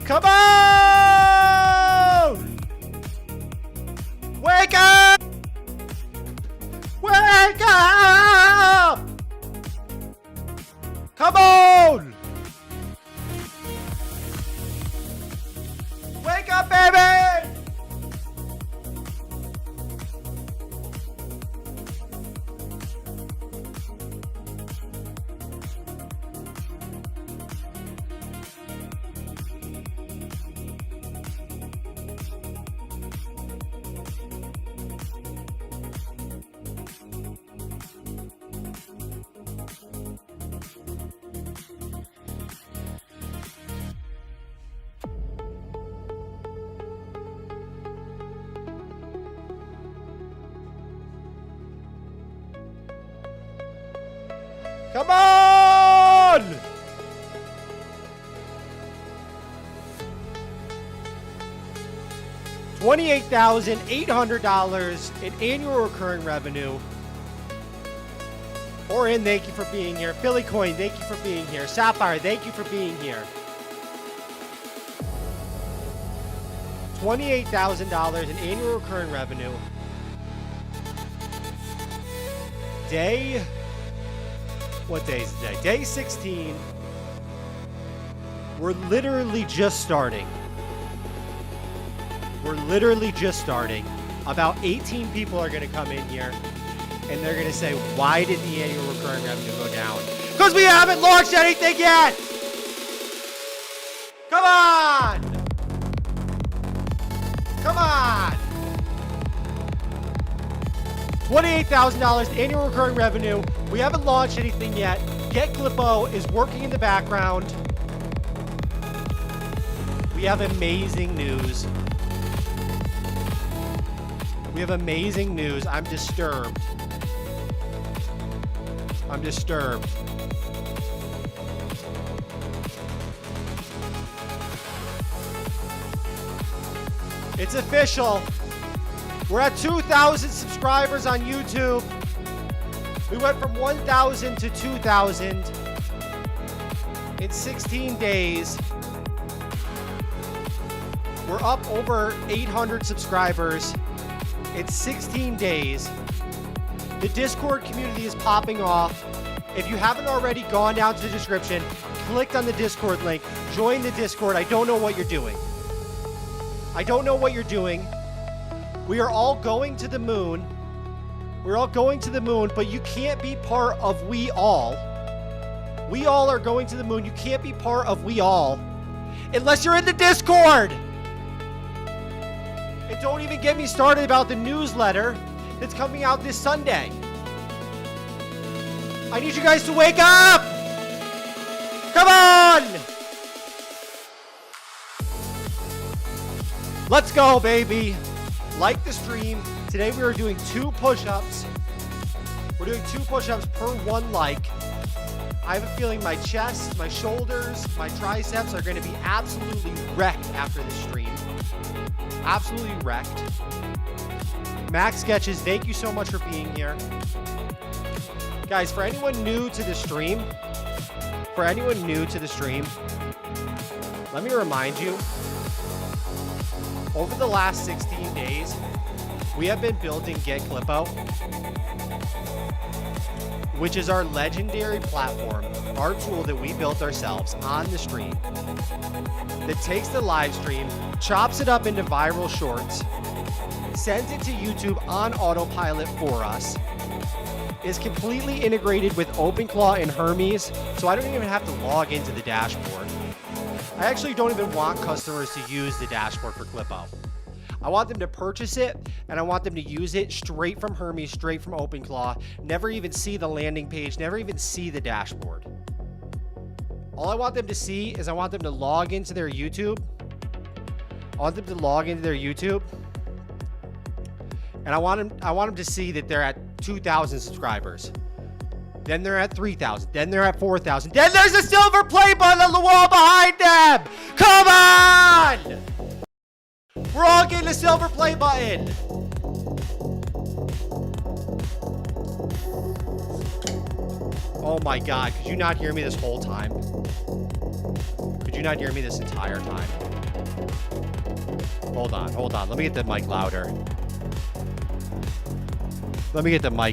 Come on! Wake up! Wake up! Come on! Wake up, baby! Come on! $28,800 in annual recurring revenue. Orin, thank you for being here. Philly Coin, thank you for being here. Sapphire, thank you for being here. $28,000 in annual recurring revenue. What day is today? Day 16. We're literally just starting. We're literally just starting. About 18 people are going to come in here, and they're going to say, why did the annual recurring revenue go down? Because we haven't launched anything yet! Come on! Come on! $28,000 annual recurring revenue. We haven't launched anything yet. Get Clippo is working in the background. We have amazing news. We have amazing news. I'm disturbed. I'm disturbed. It's official. We're at 2,000 subscribers on YouTube. We went from 1,000 to 2,000 in 16 days. We're up over 800 subscribers in 16 days. The Discord community is popping off. If you haven't already gone down to the description, clicked on the Discord link, join the Discord. I don't know what you're doing. I don't know what you're doing. We are all going to the moon. We're all going to the moon, but you can't be part of we all. We all are going to the moon. You can't be part of we all unless you're in the Discord. And don't even get me started about the newsletter that's coming out this Sunday. I need you guys to wake up. Come on. Let's go, baby. Like the stream. Today we are doing 2 push-ups. We're doing 2 push-ups per 1 like. I have a feeling my chest, my shoulders, my triceps are going to be absolutely wrecked after this stream. Absolutely wrecked. Max Sketches, thank you so much for being here. Guys, for anyone new to the stream, let me remind you, over the last 16 days, we have been building Get Clippo, which is our legendary platform, our tool that we built ourselves on the stream that takes the live stream, chops it up into viral shorts, sends it to YouTube on autopilot for us, is completely integrated with OpenClaw and Hermes, so I don't even have to log into the dashboard. I actually don't even want customers to use the dashboard for Clippo. I want them to purchase it, and I want them to use it straight from Hermes, straight from OpenClaw, never even see the landing page, never even see the dashboard. All I want them to see is I want them to log into their YouTube. And I want them to see that they're at 2,000 subscribers. Then they're at 3,000. Then they're at 4,000. Then there's a silver play button on the wall behind them. Come on! We're all getting a silver play button. Oh my God, could you not hear me this whole time? Could you not hear me this entire time? Hold on. Let me get the mic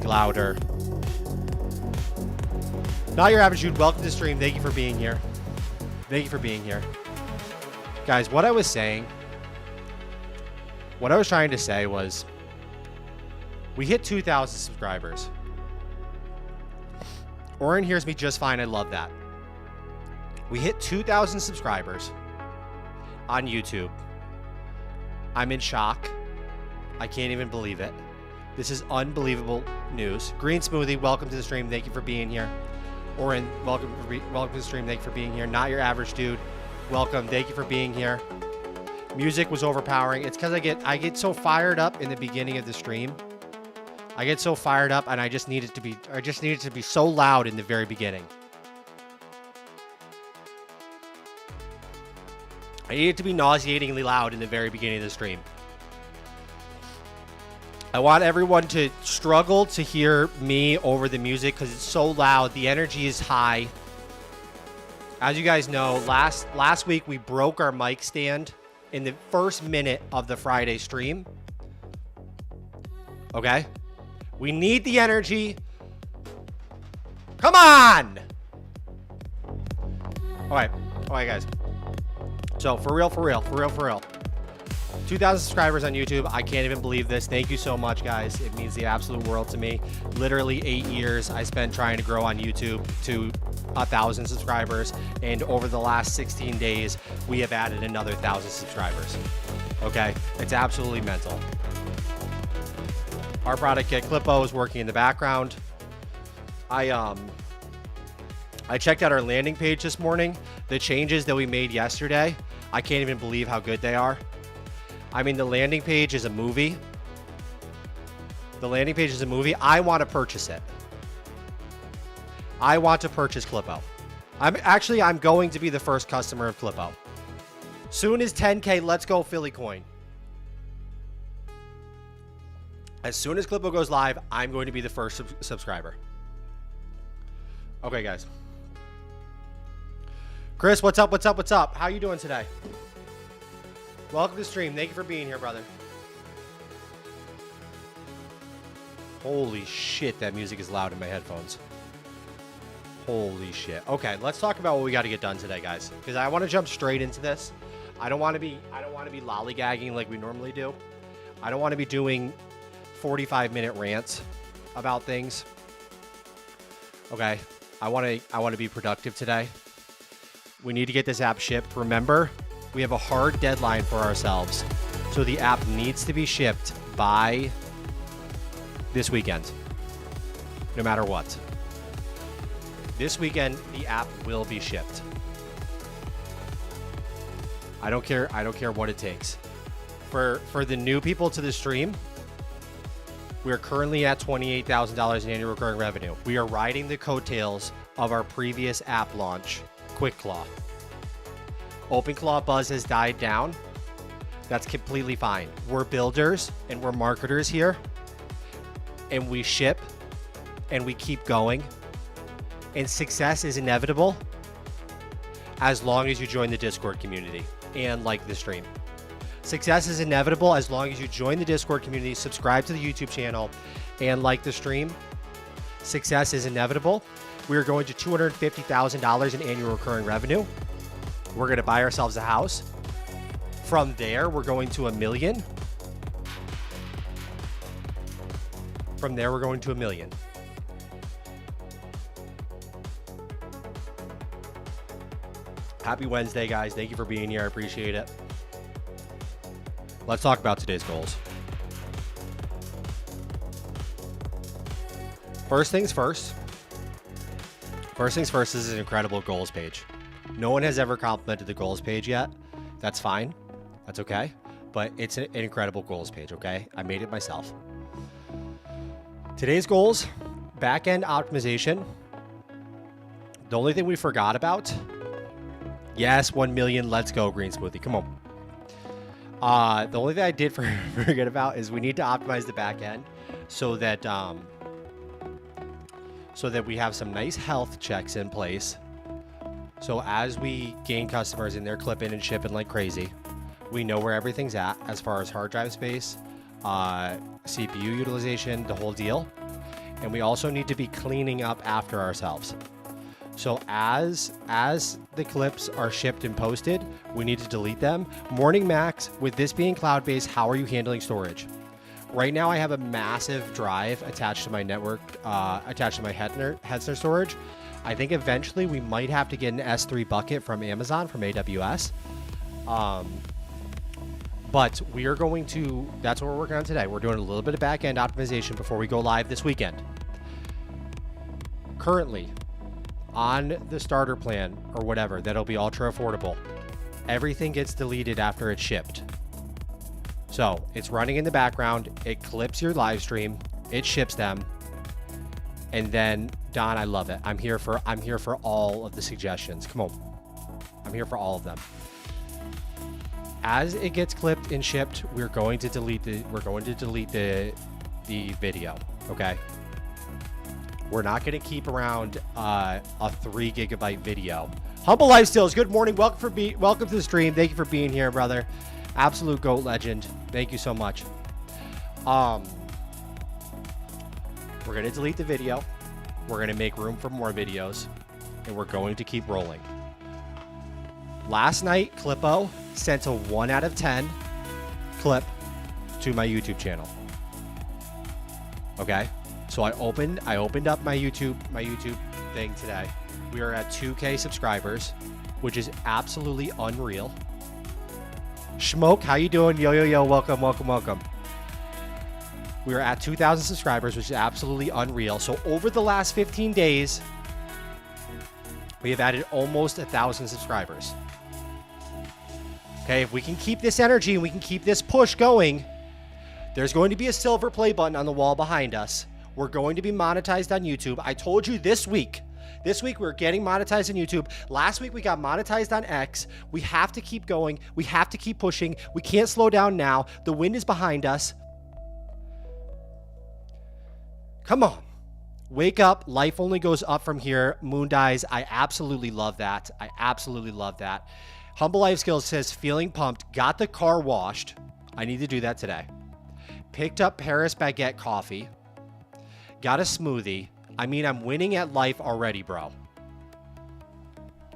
louder. Not your average dude. Welcome to the stream. Thank you for being here. Guys, what I was trying to say was we hit 2,000 subscribers. Oren hears me just fine. I love that. We hit 2,000 subscribers on YouTube. I'm in shock. I can't even believe it. This is unbelievable news. Green Smoothie, welcome to the stream. Thank you for being here. Oren, welcome to the stream. Thank you for being here. Not your average dude. Welcome. Thank you for being here. Music was overpowering. It's because I get so fired up in the beginning of the stream. I get so fired up, and I just need it to be so loud in the very beginning. I need it to be nauseatingly loud in the very beginning of the stream. I want everyone to struggle to hear me over the music because it's so loud. The energy is high. As you guys know, last week we broke our mic stand in the first minute of the Friday stream. Okay? We need the energy. Come on! All right, guys. So for real. 2,000 subscribers on YouTube. I can't even believe this. Thank you so much, guys. It means the absolute world to me. Literally 8 years I spent trying to grow on YouTube to 1,000 subscribers. And over the last 16 days, we have added another 1,000 subscribers. Okay? It's absolutely mental. Our product kit, Clippo, is working in the background. I checked out our landing page this morning. The changes that we made yesterday, I can't even believe how good they are. I mean, the landing page is a movie. I want to purchase it. I want to purchase Clippo. I'm going to be the first customer of Clippo. Soon as 10K, let's go Philly coin. As soon as Clippo goes live, I'm going to be the first subscriber. Okay, guys. Chris, what's up? How you doing today? Welcome to the stream. Thank you for being here, brother. Holy shit, that music is loud in my headphones. Holy shit. Okay, let's talk about what we got to get done today, guys. Because I want to jump straight into this. I don't want to be lollygagging like we normally do. I don't want to be doing 45-minute rants about things. Okay, I want to be productive today. We need to get this app shipped. Remember, we have a hard deadline for ourselves. So the app needs to be shipped by this weekend. No matter what. This weekend, the app will be shipped. I don't care what it takes. For the new people to the stream, we're currently at $28,000 in annual recurring revenue. We are riding the coattails of our previous app launch, QuickClaw. OpenClaw buzz has died down. That's completely fine. We're builders and we're marketers here. And we ship and we keep going. And success is inevitable as long as you join the Discord community and like the stream. Success is inevitable as long as you join the Discord community, subscribe to the YouTube channel, and like the stream. Success is inevitable. We are going to $250,000 in annual recurring revenue. We're going to buy ourselves a house. From there, we're going to $1 million. From there, we're going to $1 million. Happy Wednesday, guys. Thank you for being here. I appreciate it. Let's talk about today's goals. First things first. This is an incredible goals page. No one has ever complimented the goals page yet. That's fine. That's okay. But it's an incredible goals page, okay? I made it myself. Today's goals, backend optimization. The only thing we forgot about, yes, 1 million, let's go, Green Smoothie. Come on. The only thing I did forget about is we need to optimize the backend so that we have some nice health checks in place So as we gain customers and they're clipping and shipping like crazy, we know where everything's at as far as hard drive space, CPU utilization, the whole deal. And we also need to be cleaning up after ourselves. So as the clips are shipped and posted, we need to delete them. Morning Max, with this being cloud-based, how are you handling storage? Right now I have a massive drive attached to my network, attached to my Hetzner storage. I think eventually we might have to get an S3 bucket from Amazon, from AWS. But we are going to, that's what we're working on today. We're doing a little bit of back-end optimization before we go live this weekend. Currently, on the starter plan or whatever, that'll be ultra affordable, everything gets deleted after it's shipped. So it's running in the background, it clips your live stream, it ships them, and then Don, I love it. I'm here for all of the suggestions. Come on. I'm here for all of them. As it gets clipped and shipped, we're going to delete the video, okay? We're not going to keep around a 3 GB video. Humble Lifestyles, good morning. Welcome to the stream. Thank you for being here, brother. Absolute GOAT legend. Thank you so much. We're going to delete the video. We're going to make room for more videos, and we're going to keep rolling. Last night, Clippo sent a 1 out of 10 clip to my YouTube channel. Okay, so I opened up my YouTube thing today. We are at 2K subscribers, which is absolutely unreal. Schmoke, how you doing? Yo, welcome. We are at 2,000 subscribers, which is absolutely unreal. So over the last 15 days, we have added almost 1,000 subscribers. Okay, if we can keep this energy and we can keep this push going, there's going to be a silver play button on the wall behind us. We're going to be monetized on YouTube. I told you this week we're getting monetized on YouTube. Last week we got monetized on X. We have to keep going. We have to keep pushing. We can't slow down now. The wind is behind us. Come on. Wake up. Life only goes up from here. Moon dies. I absolutely love that. Humble Life Skills says, feeling pumped. Got the car washed. I need to do that today. Picked up Paris Baguette coffee. Got a smoothie. I mean, I'm winning at life already, bro.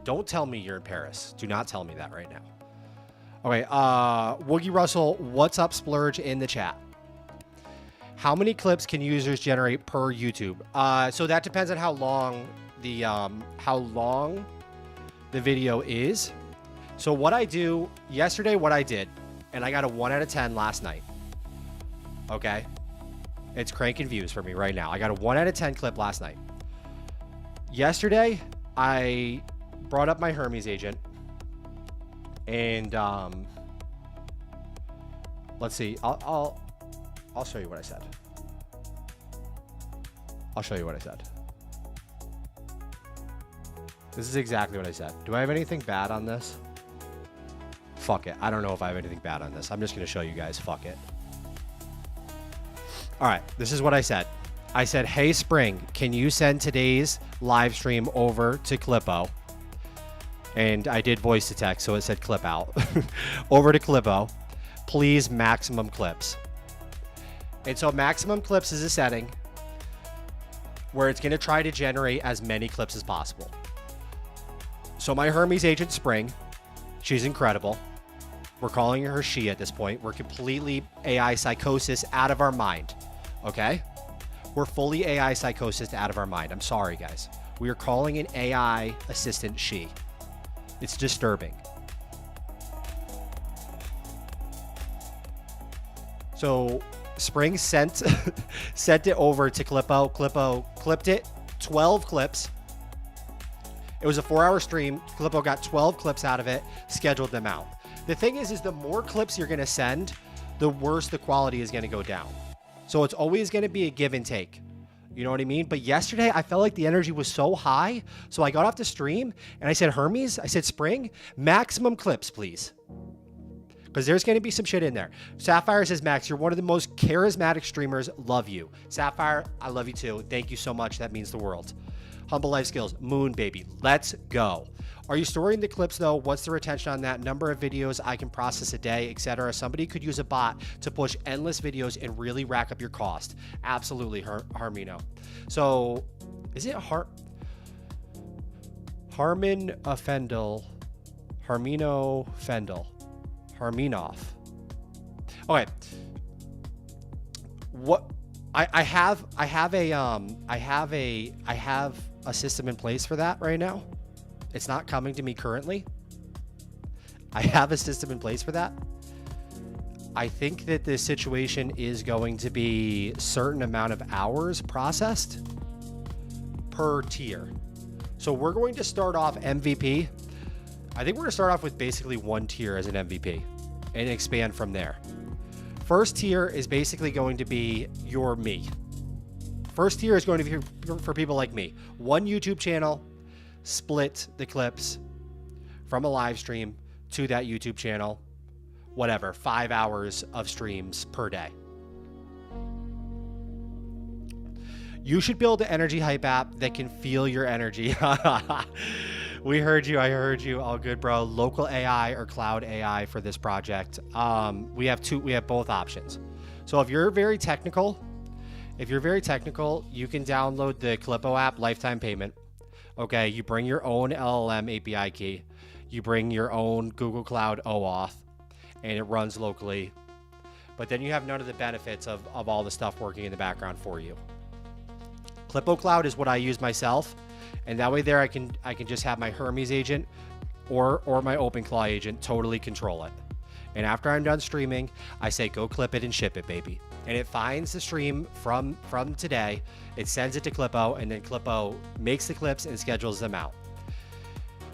Don't tell me you're in Paris. Do not tell me that right now. Okay, Woogie Russell, what's up, Splurge, in the chat? How many clips can users generate per YouTube? So that depends on how long the video is. So what I do, yesterday what I did, and I got a 1 out of 10 last night. Okay? It's cranking views for me right now. I got a 1 out of 10 clip last night. Yesterday, I brought up my Hermes agent. And, let's see. I'll show you what I said. This is exactly what I said. Do I have anything bad on this? Fuck it. I don't know if I have anything bad on this. I'm just going to show you guys. Fuck it. All right. This is what I said. I said, hey, Spring, can you send today's live stream over to Clippo? And I did voice to text, so it said clip out. Over to Clippo. Please, maximum clips. And so maximum clips is a setting where it's going to try to generate as many clips as possible. So my Hermes agent, Spring, she's incredible. We're calling her she at this point. We're completely AI psychosis out of our mind. Okay? We're fully AI psychosis out of our mind. I'm sorry, guys. We are calling an AI assistant she. It's disturbing. So Spring sent it over to Clippo. Clippo clipped it, 12 clips. It was a 4-hour stream. Clippo got 12 clips out of it, scheduled them out. The thing is the more clips you're going to send, the worse the quality is going to go down. So it's always going to be a give and take. You know what I mean? But yesterday, I felt like the energy was so high. So I got off the stream and I said, Hermes, I said, Spring, maximum clips, please. Because there's going to be some shit in there. Sapphire says, Max, you're one of the most charismatic streamers. Love you. Sapphire, I love you too. Thank you so much. That means the world. Humble Life Skills, Moon Baby. Let's go. Are you storing the clips though? What's the retention on that? Number of videos I can process a day, etc. Somebody could use a bot to push endless videos and really rack up your cost. Absolutely, Harmino. So is it Harmino Fendel? Harminoff. Okay. What I have a system in place for that right now. It's not coming to me currently. I have a system in place for that. I think that the situation is going to be a certain amount of hours processed per tier. So we're going to start off MVP. I think we're going to start off with basically one tier as an MVP and expand from there. First tier is basically going to be your me. First tier is going to be for people like me. One YouTube channel, split the clips from a live stream to that YouTube channel, whatever, 5 hours of streams per day. You should build an energy hype app that can feel your energy. We heard you. I heard you. All good, bro. Local AI or cloud AI for this project. We have both options. So if you're very technical, you can download the Clippo app, lifetime payment. Okay, you bring your own LLM API key. You bring your own Google Cloud OAuth, and it runs locally. But then you have none of the benefits of all the stuff working in the background for you. Clippo Cloud is what I use myself, and that way there I can just have my Hermes agent or my OpenClaw agent totally control it. And after I'm done streaming, I say go clip it and ship it, baby. And it finds the stream from today, it sends it to Clippo, and then Clippo makes the clips and schedules them out.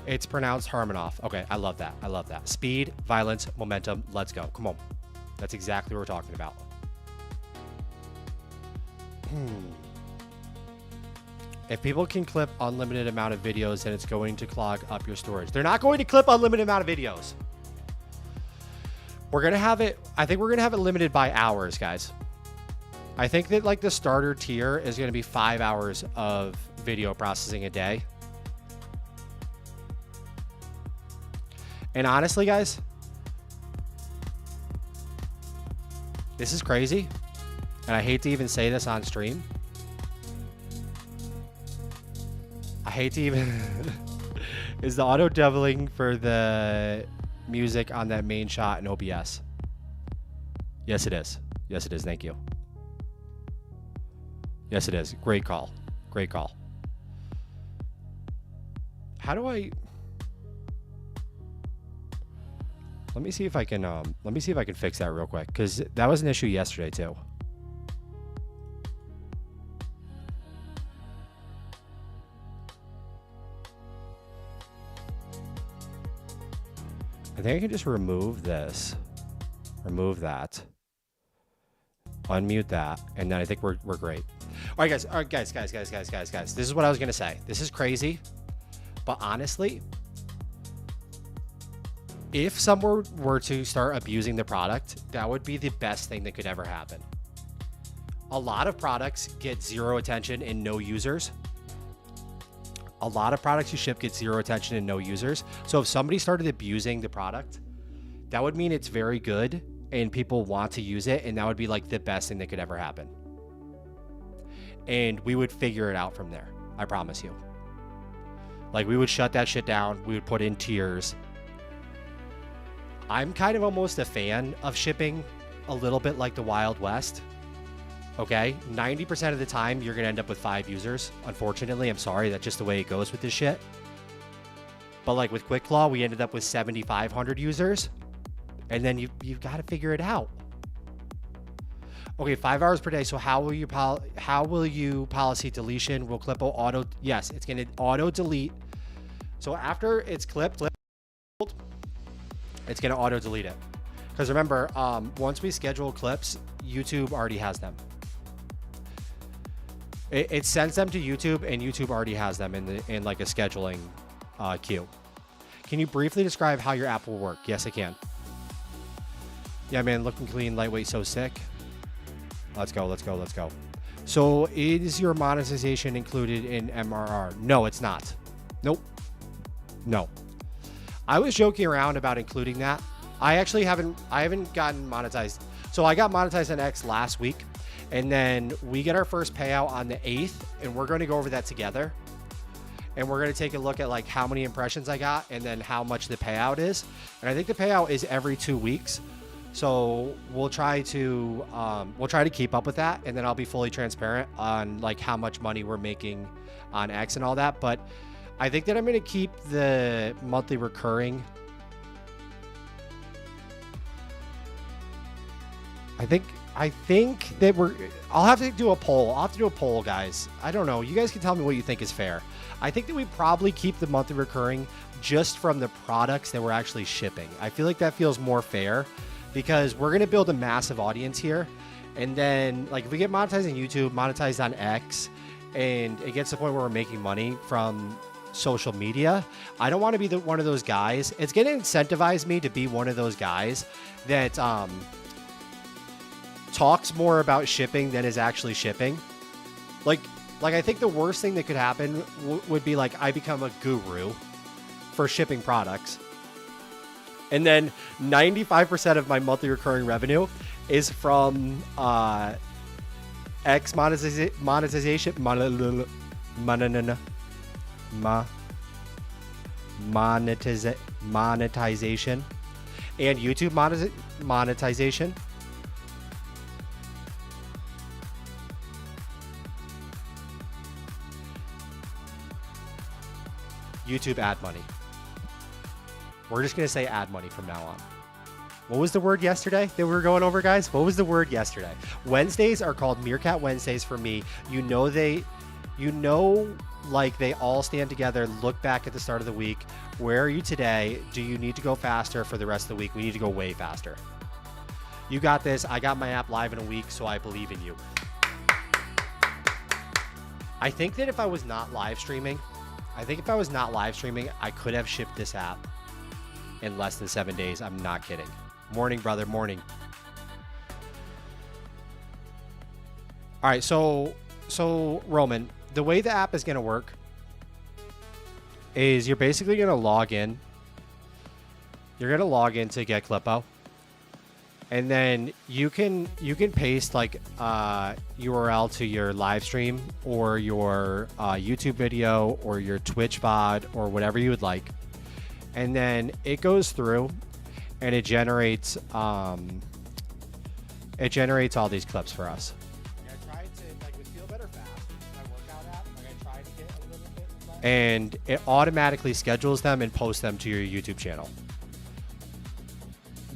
It's pronounced Harminoff. Okay, I love that. I love that. Speed, violence, momentum. Let's go. Come on. That's exactly what we're talking about. If people can clip unlimited amount of videos, then it's going to clog up your storage. They're not going to clip unlimited amount of videos. We're going to have it, I think we're going to have it limited by hours, guys. I think that like the starter tier is going to be 5 hours of video processing a day. And honestly, guys, this is crazy. And I hate to even say this on stream. I hate to even... Is the auto doubling for the music on that main shot in OBS? Yes, it is. Yes, it is. Thank you. Yes, it is. Great call. Great call. How do I... Let me see if I can fix that real quick, because that was an issue yesterday too. I think I can just remove this, remove that, unmute that, and then I think we're great. All right, guys. This is what I was gonna say. This is crazy, but honestly, if someone were to start abusing the product, that would be the best thing that could ever happen. A lot of products get zero attention and no users. A lot of products you ship get zero attention and no users. So if somebody started abusing the product, that would mean it's very good and people want to use it, and that would be like the best thing that could ever happen. And we would figure it out from there. I promise you. Like, we would shut that shit down. We would put in tiers. I'm kind of almost a fan of shipping a little bit like the Wild West. Okay, 90% of the time you're gonna end up with 5 users. Unfortunately, I'm sorry, that's just the way it goes with this shit. But like with QuickClaw, we ended up with 7,500 users, and then you've got to figure it out. Okay, 5 hours per day. So how will you policy deletion? Will Clippo auto? Yes, it's gonna auto delete. So after it's clipped, it's gonna auto delete it. Because remember, once we schedule clips, YouTube already has them. It sends them to YouTube, and YouTube already has them in like a scheduling queue. Can you briefly describe how your app will work? Yes, I can. Yeah, man, looking clean, lightweight, so sick. Let's go. So is your monetization included in MRR? No, it's not. Nope. No. I was joking around about including that. I actually haven't gotten monetized. So I got monetized on X last week, and then we get our first payout on the 8th, and we're going to go over that together. And we're going to take a look at like how many impressions I got and then how much the payout is. And I think the payout is every 2 weeks. So we'll try to keep up with that, and then I'll be fully transparent on like how much money we're making on X and all that. But I think that I'm going to keep the monthly recurring. I think that I'll have to do a poll. I'll have to do a poll, guys. I don't know. You guys can tell me what you think is fair. I think that we probably keep the monthly recurring just from the products that we're actually shipping. I feel like that feels more fair because we're going to build a massive audience here. And then like if we get monetized on YouTube, monetized on X, and it gets to the point where we're making money from social media, I don't want to be one of those guys. It's going to incentivize me to be one of those guys that talks more about shipping than is actually shipping. Like I think the worst thing that could happen would be like I become a guru for shipping products, and then 95% of my monthly recurring revenue is from X monetization, monetization, and YouTube monetization. YouTube ad money. We're just going to say ad money from now on. What was the word yesterday that we were going over, guys? What was the word yesterday? Wednesdays are called Meerkat Wednesdays for me. Like they all stand together, look back at the start of the week. Where are you today? Do you need to go faster for the rest of the week? We need to go way faster. You got this. I got my app live in a week, so I believe in you. I think that if I was not live streaming, I could have shipped this app in less than 7 days. I'm not kidding. Morning, brother. Morning. All right. So Roman, the way the app is going to work is you're basically going to log in. You're going to log into Get Clippo. And then you can paste like URL to your live stream or your YouTube video or your Twitch VOD or whatever you would like. And then it goes through and it generates all these clips for us. I tried to like with Feel Better Fast, my workout app, like I tried to get a little bit less. And it automatically schedules them and posts them to your YouTube channel.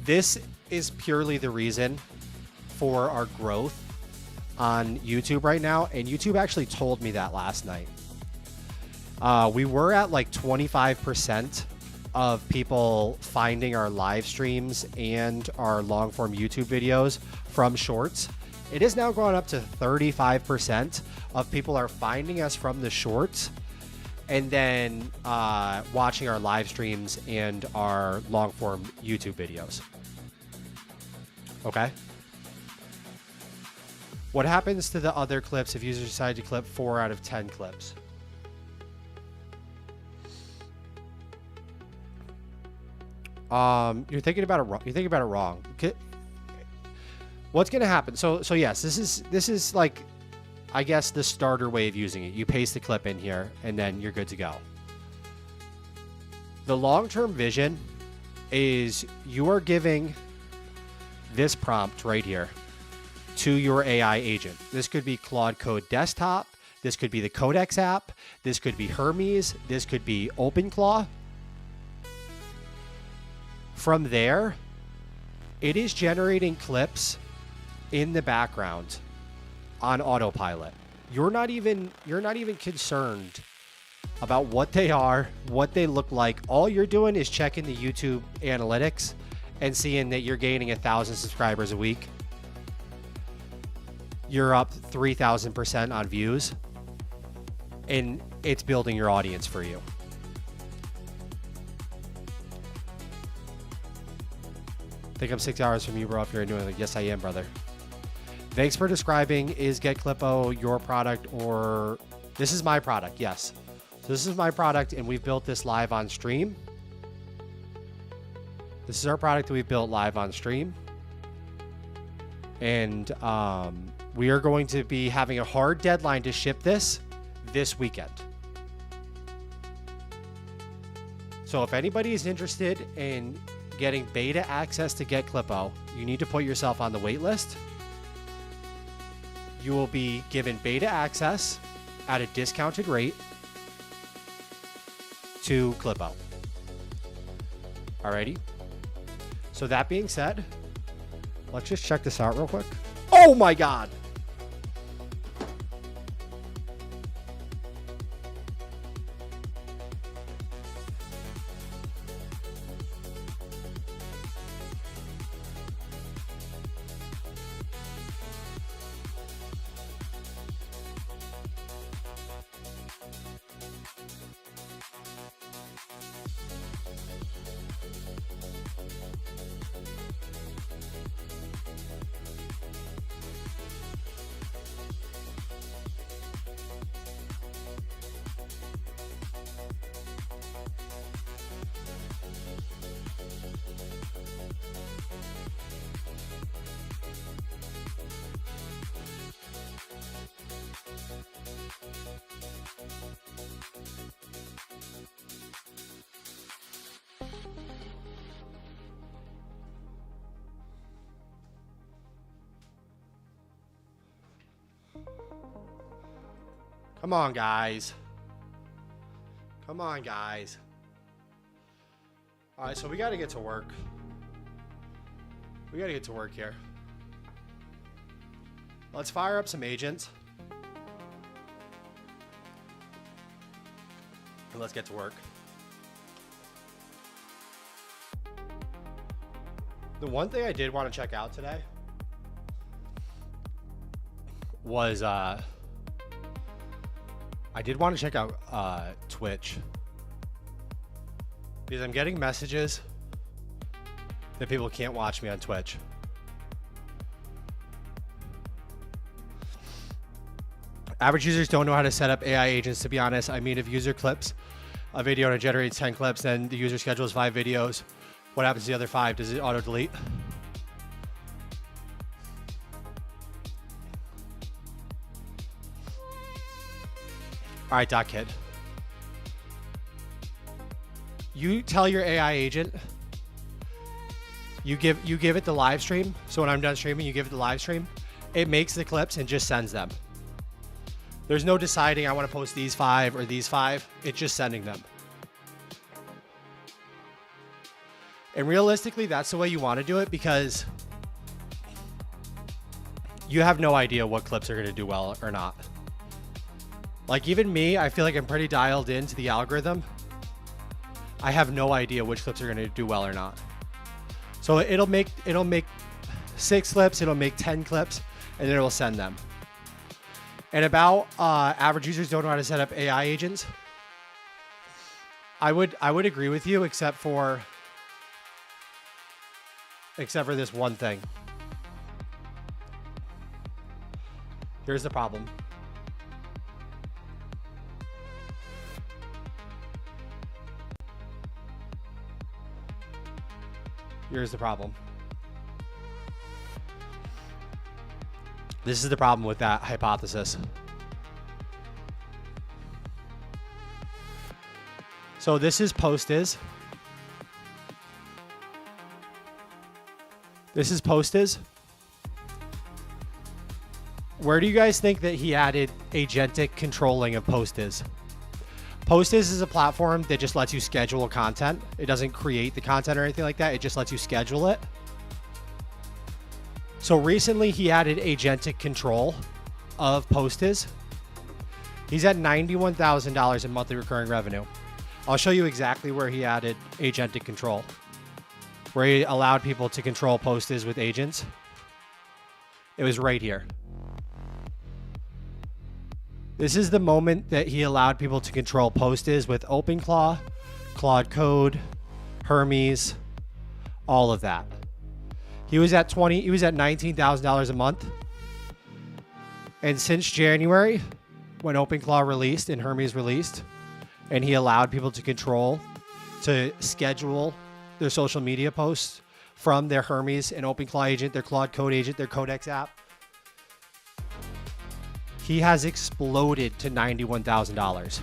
This is purely the reason for our growth on YouTube right now. And YouTube actually told me that last night. We were at like 25% of people finding our live streams and our long form YouTube videos from shorts. It is now going up to 35% of people are finding us from the shorts and then watching our live streams and our long form YouTube videos. Okay. What happens to the other clips if users decide to clip 4 out of 10 clips? You're thinking about it wrong. What's going to happen? So yes, this is like, I guess the starter way of using it. You paste the clip in here and then you're good to go. The long-term vision is you are giving this prompt right here to your AI agent. This could be Claude Code Desktop. This could be the Codex app. This could be Hermes. This could be OpenClaw. From there, it is generating clips in the background on autopilot. You're not even concerned about what they are, what they look like. All you're doing is checking the YouTube analytics and seeing that you're gaining 1,000 subscribers a week. You're up 3,000% on views, and it's building your audience for you. I think I'm 6 hours from you, bro. If you're doing it, yes, I am, brother. Thanks for describing. Is Get Clippo your product or this is my product? Yes. So this is my product, and we've built this live on stream. This is our product that we built live on stream. And we are going to be having a hard deadline to ship this weekend. So if anybody is interested in getting beta access to Get Clippo, you need to put yourself on the wait list. You will be given beta access at a discounted rate to Clippo. Alrighty. So that being said, let's just check this out real quick. Oh my God. Come on, guys. Come on, guys. All right, so we got to get to work. We got to get to work here. Let's fire up some agents. And let's get to work. The one thing I did want to check out today was I did want to check out Twitch, because I'm getting messages that people can't watch me on Twitch. Average users don't know how to set up AI agents, to be honest. I mean, if user clips a video and it generates 10 clips, then the user schedules 5 videos. What happens to the other 5? Does it auto delete? All right, Doc Kid. You tell your AI agent, you give it the live stream. So when I'm done streaming, you give it the live stream. It makes the clips and just sends them. There's no deciding I want to post these 5 or these 5. It's just sending them. And realistically, that's the way you want to do it, because you have no idea what clips are going to do well or not. Like, even me, I feel like I'm pretty dialed into the algorithm. I have no idea which clips are going to do well or not. So it'll make 6 clips, it'll make 10 clips, and then it'll send them. And about average users don't know how to set up AI agents. I would agree with you, except for this one thing. Here's the problem. Here's the problem. This is the problem with that hypothesis. So this is Postiz. This is Postiz. Where do you guys think that he added agentic controlling of Postiz? Postiz is a platform that just lets you schedule content. It doesn't create the content or anything like that. It just lets you schedule it. So recently he added agentic control of Postiz. He's at $91,000 in monthly recurring revenue. I'll show you exactly where he added agentic control, where he allowed people to control Postiz with agents. It was right here. This is the moment that he allowed people to control Postiz with OpenClaw, Claude Code, Hermes, all of that. He was at $19,000 a month. And since January, when OpenClaw released and Hermes released, and he allowed people to control, to schedule their social media posts from their Hermes and OpenClaw agent, their Claude Code agent, their Codex app. He has exploded to $91,000.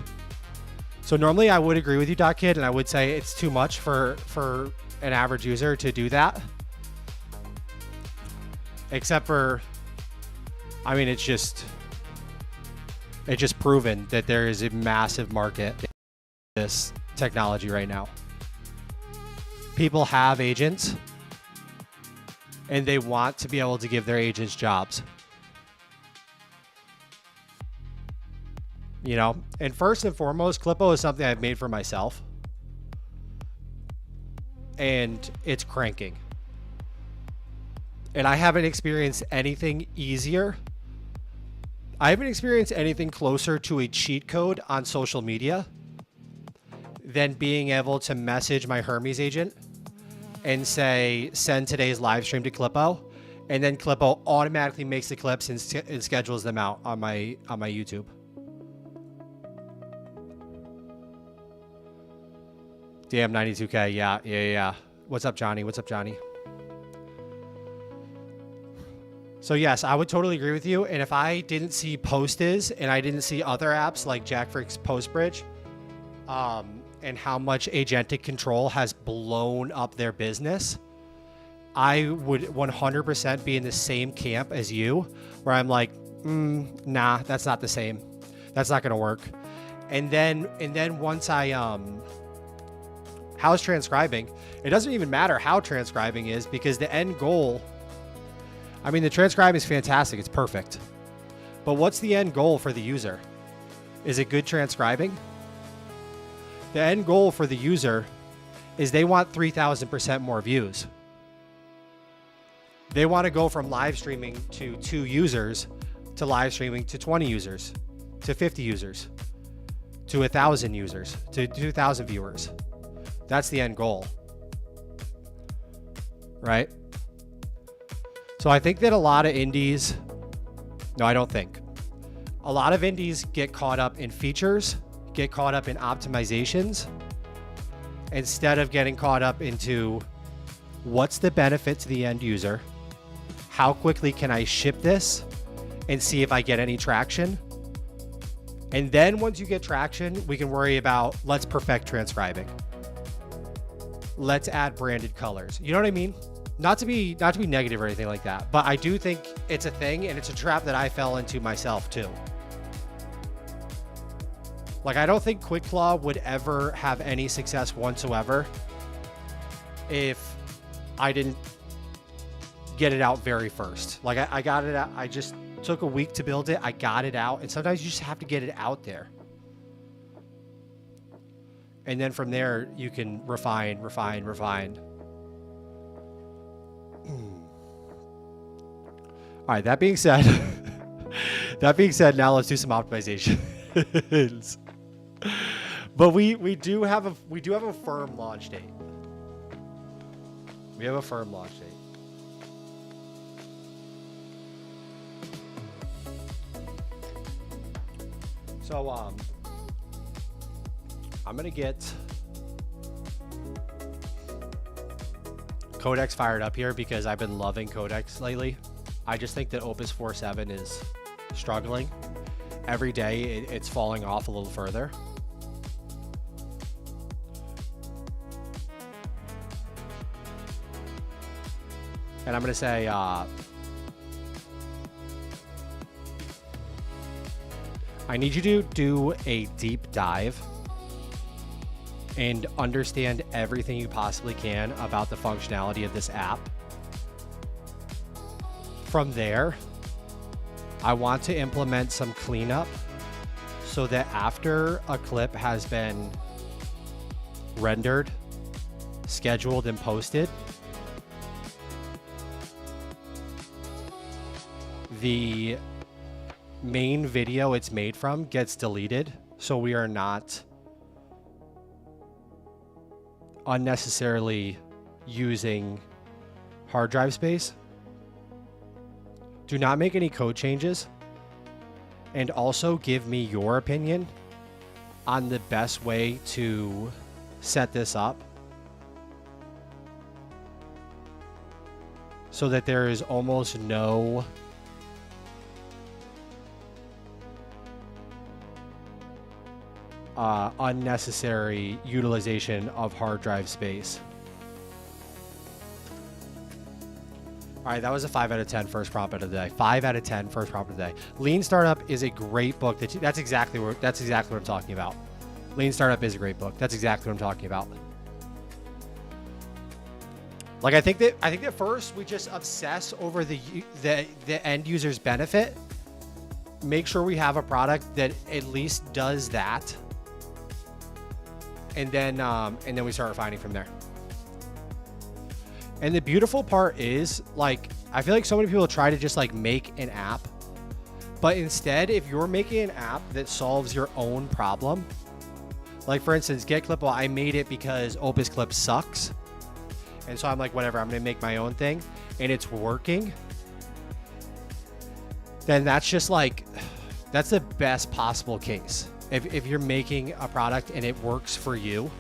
So normally I would agree with you, Kid, and I would say it's too much for an average user to do that. Except for, I mean, it's just proven that there is a massive market in this technology right now. People have agents and they want to be able to give their agents jobs. You know, and first and foremost, Clippo is something I've made for myself. And it's cranking. And I haven't experienced anything easier. I haven't experienced anything closer to a cheat code on social media than being able to message my Hermes agent and say, send today's live stream to Clippo. And then Clippo automatically makes the clips and schedules them out on my YouTube. Damn, 92K. Yeah. What's up, Johnny? So yes, I would totally agree with you. And if I didn't see Postiz and I didn't see other apps like Jackfrick's Postbridge, and how much agentic control has blown up their business, I would 100% be in the same camp as you, where I'm like, nah, that's not the same. That's not gonna work. And then once how's transcribing? It doesn't even matter how transcribing is, because the end goal, I mean, the transcribing is fantastic. It's perfect. But what's the end goal for the user? Is it good transcribing? The end goal for the user is they want 3,000% more views. They want to go from live streaming to 2 users to live streaming to 20 users, to 50 users, to 1,000 users, to 2,000 viewers. That's the end goal, right? So I think that a lot of indies, no, I don't think. A lot of indies get caught up in features, get caught up in optimizations, instead of getting caught up into what's the benefit to the end user, how quickly can I ship this and see if I get any traction. And then once you get traction, we can worry about, let's perfect transcribing. Let's add branded colors. You know what I mean? Not to be negative or anything like that, but I do think it's a thing, and it's a trap that I fell into myself too. Like, I don't think QuickClaw would ever have any success whatsoever if I didn't get it out very first. Like, I got it out. I just took a week to build it. I got it out, and sometimes you just have to get it out there. And then from there, you can refine. All right, that being said, now let's do some optimizations. But we do have a firm launch date. We have a firm launch date. So I'm gonna get Codex fired up here because I've been loving Codex lately. I just think that Opus 4.7 is struggling. Every day it's falling off a little further. And I'm gonna say I need you to do a deep dive and understand everything you possibly can about the functionality of this app. From there, I want to implement some cleanup so that after a clip has been rendered, scheduled, and posted, the main video it's made from gets deleted, so we are not unnecessarily using hard drive space. Do not make any code changes, and also give me your opinion on the best way to set this up so that there is almost no unnecessary utilization of hard drive space. All right, that was a 5 out of 10 first prompt of the day. 5 out of 10 first prompt of the day. Lean Startup is a great book. That's exactly what I'm talking about. Lean Startup is a great book. That's exactly what I'm talking about. Like, I think that first we just obsess over the end user's benefit. Make sure we have a product that at least does that, and then we start refining from there. And the beautiful part is, like, I feel like so many people try to just like make an app, but instead, if you're making an app that solves your own problem, like for instance, Get Clippo, I made it because Opus Clip sucks. And so I'm like, whatever, I'm going to make my own thing, and it's working. Then that's just like, that's the best possible case. If you're making a product and it works for you,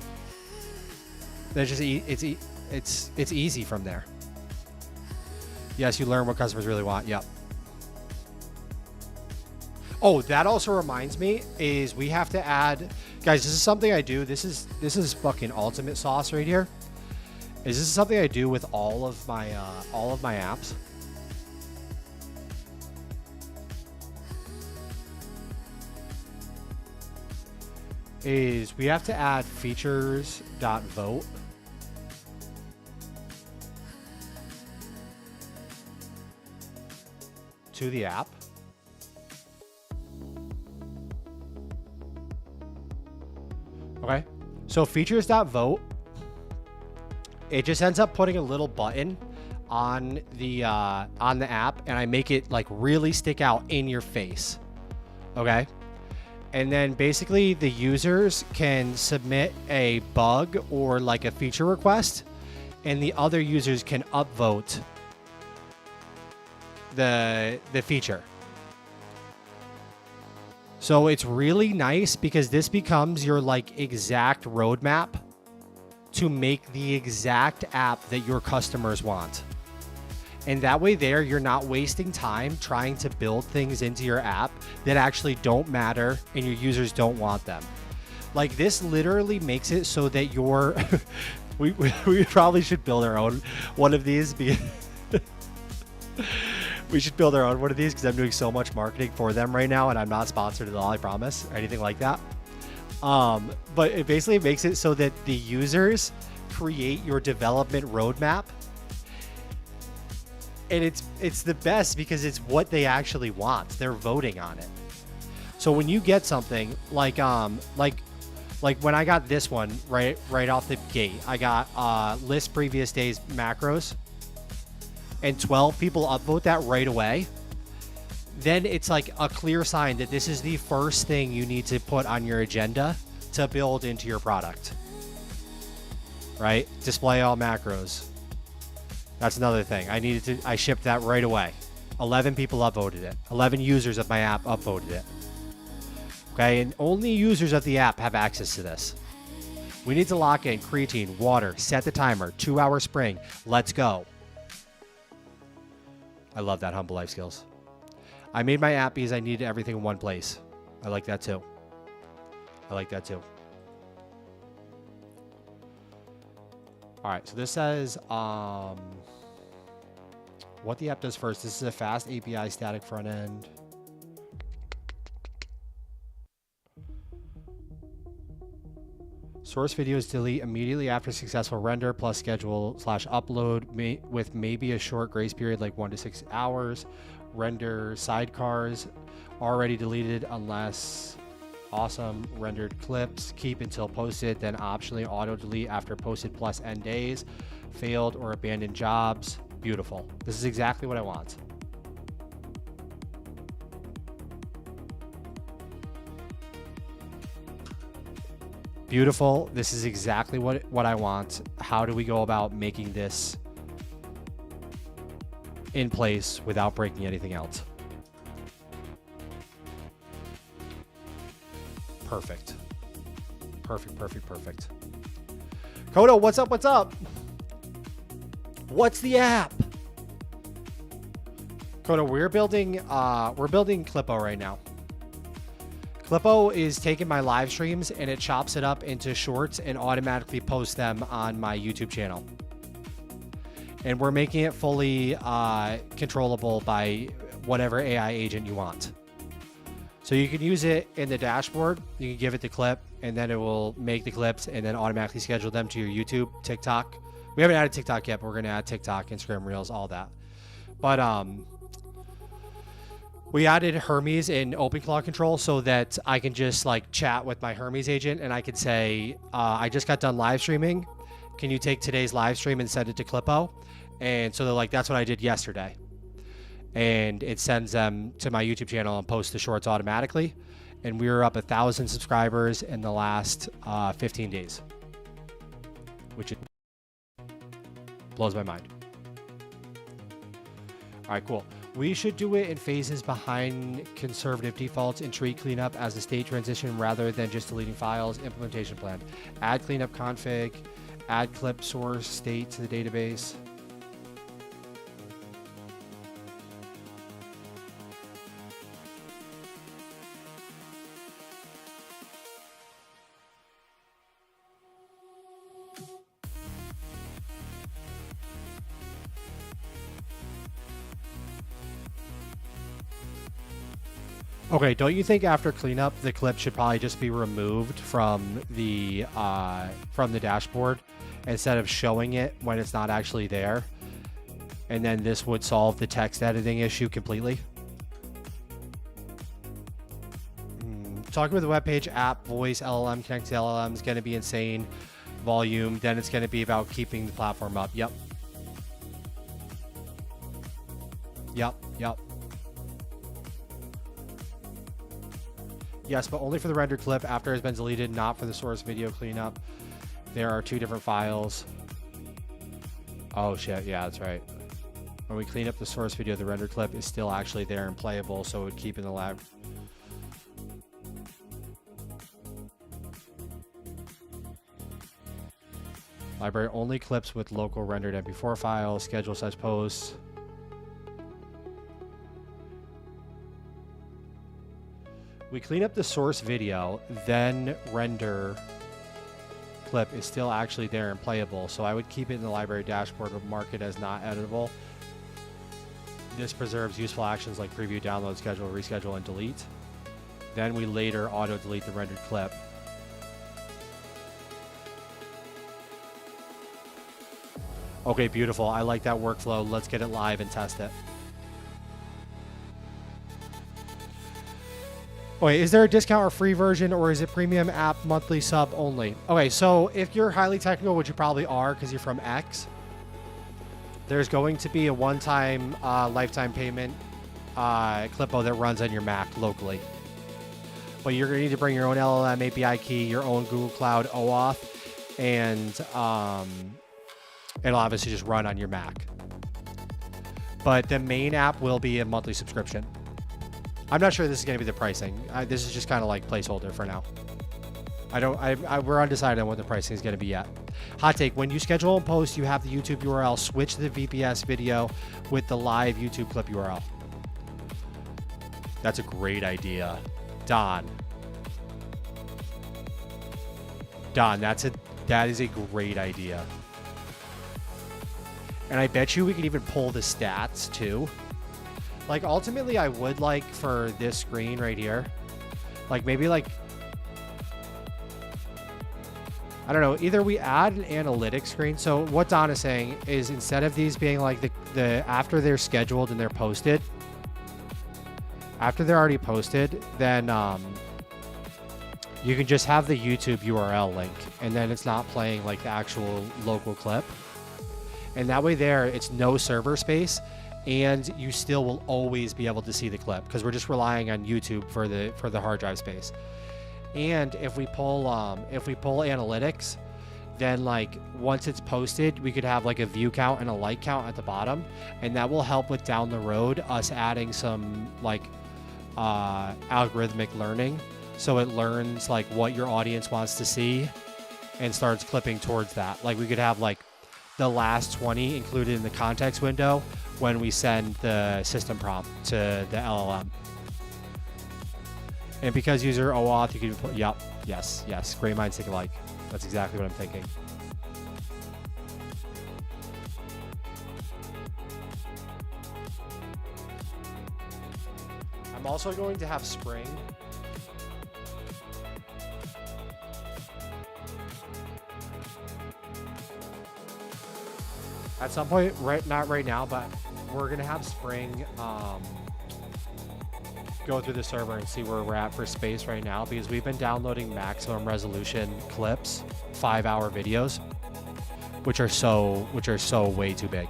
then it's easy from there. Yes, you learn what customers really want. Yep. Oh, that also reminds me is we have to add, guys, this is something I do. This is fucking ultimate sauce right here. This is something I do with all of my apps. Is we have to add features.vote to the app. Okay, so features.vote, it just ends up putting a little button on the app, and I make it like really stick out in your face. Okay. And then basically the users can submit a bug or like a feature request, and the other users can upvote the feature. So it's really nice because this becomes your like exact roadmap to make the exact app that your customers want. And that way there, you're not wasting time trying to build things into your app that actually don't matter and your users don't want them. Like, this literally makes it so that you're, we probably should build our own one of these. We should build our own one of these because I'm doing so much marketing for them right now, and I'm not sponsored at all, I promise, or anything like that. But it basically makes it so that the users create your development roadmap. And it's the best because it's what they actually want. They're voting on it. So when you get something like when I got this one right off the gate, I got list previous days macros, and 12 people upvote that right away. Then it's like a clear sign that this is the first thing you need to put on your agenda to build into your product. Right? Display all macros. That's another thing. I shipped that right away. 11 people upvoted it. 11 users of my app upvoted it. Okay, and only users of the app have access to this. We need to lock in creatine, water, set the timer, 2-hour spring. Let's go. I love that humble life skills. I made my app because I needed everything in one place. I like that too. All right, so this says what the app does first. This is a fast API static front end. Source videos delete immediately after successful render plus schedule/upload with maybe a short grace period like 1 to 6 hours. Render sidecars already deleted unless awesome. Rendered clips keep until posted, then optionally auto delete after posted plus n days. Failed or abandoned jobs. Beautiful. This is exactly what I want. Beautiful. This is exactly what I want. How do we go about making this in place without breaking anything else? Perfect. Perfect. Kodo, what's up? What's the app? Coda, we're building Clippo right now. Clippo is taking my live streams and it chops it up into shorts and automatically posts them on my YouTube channel. And we're making it fully controllable by whatever AI agent you want. So you can use it in the dashboard. You can give it the clip and then it will make the clips and then automatically schedule them to your YouTube, TikTok. We haven't added TikTok yet, but we're going to add TikTok, Instagram Reels, all that. But we added Hermes in OpenClaw control so that I can just like chat with my Hermes agent and I can say, I just got done live streaming. Can you take today's live stream and send it to Clippo? And so they're like, that's what I did yesterday. And it sends them to my YouTube channel and posts the shorts automatically. And we were up 1,000 subscribers in the last 15 days, which blows my mind. All right, cool. We should do it in phases behind conservative defaults and treat cleanup as a state transition rather than just deleting files. Implementation plan. Add cleanup config. Add clip source state to the database. Okay, don't you think after cleanup, the clip should probably just be removed from the dashboard instead of showing it when it's not actually there? And then this would solve the text editing issue completely. Talking with the web page, app, voice, LLM, connect to LLM is going to be insane. Volume, then it's going to be about keeping the platform up. Yep. Yes, but only for the rendered clip after it has been deleted, not for the source video cleanup. There are two different files. Oh shit, yeah, that's right. When we clean up the source video, the rendered clip is still actually there and playable, so it would keep in the lab. Library only clips with local rendered MP4 files, schedule such posts. We clean up the source video, then render clip is still actually there and playable. So I would keep it in the library dashboard but mark it as not editable. This preserves useful actions like preview, download, schedule, reschedule, and delete. Then we later auto delete the rendered clip. Okay, beautiful. I like that workflow. Let's get it live and test it. Wait, is there a discount or free version, or is it premium app monthly sub only? Okay, so if you're highly technical, which you probably are because you're from X, there's going to be a one-time lifetime payment Clippo that runs on your Mac locally. But you're going to need to bring your own LLM API key, your own Google Cloud OAuth, and it'll obviously just run on your Mac. But the main app will be a monthly subscription. I'm not sure this is going to be the pricing. This is just kind of like placeholder for now. We're undecided on what the pricing is going to be yet. Hot take, when you schedule and post, you have the YouTube URL, switch the VPS video with the live YouTube clip URL. That's a great idea. Don, that is a great idea. And I bet you we can even pull the stats too. Like, ultimately, I would like for this screen right here, like, maybe, like, I don't know, either we add an analytics screen. So what Don is saying is instead of these being, like, the after they're scheduled and they're posted, after they're already posted, then you can just have the YouTube URL link, and then it's not playing, like, the actual local clip. And that way there, it's no server space, and you still will always be able to see the clip because we're just relying on YouTube for the hard drive space. And if we pull analytics, then like once it's posted, we could have like a view count and a like count at the bottom, and that will help with down the road us adding some like algorithmic learning, so it learns like what your audience wants to see and starts clipping towards that. Like we could have like the last 20 included in the context window, when we send the system prompt to the LLM. And because user OAuth, you can put, yep, yes, great minds think alike. That's exactly what I'm thinking. I'm also going to have Spring. At some point, not right now, but we're gonna have Spring go through the server and see where we're at for space right now, because we've been downloading maximum resolution clips, 5-hour videos, which are so way too big.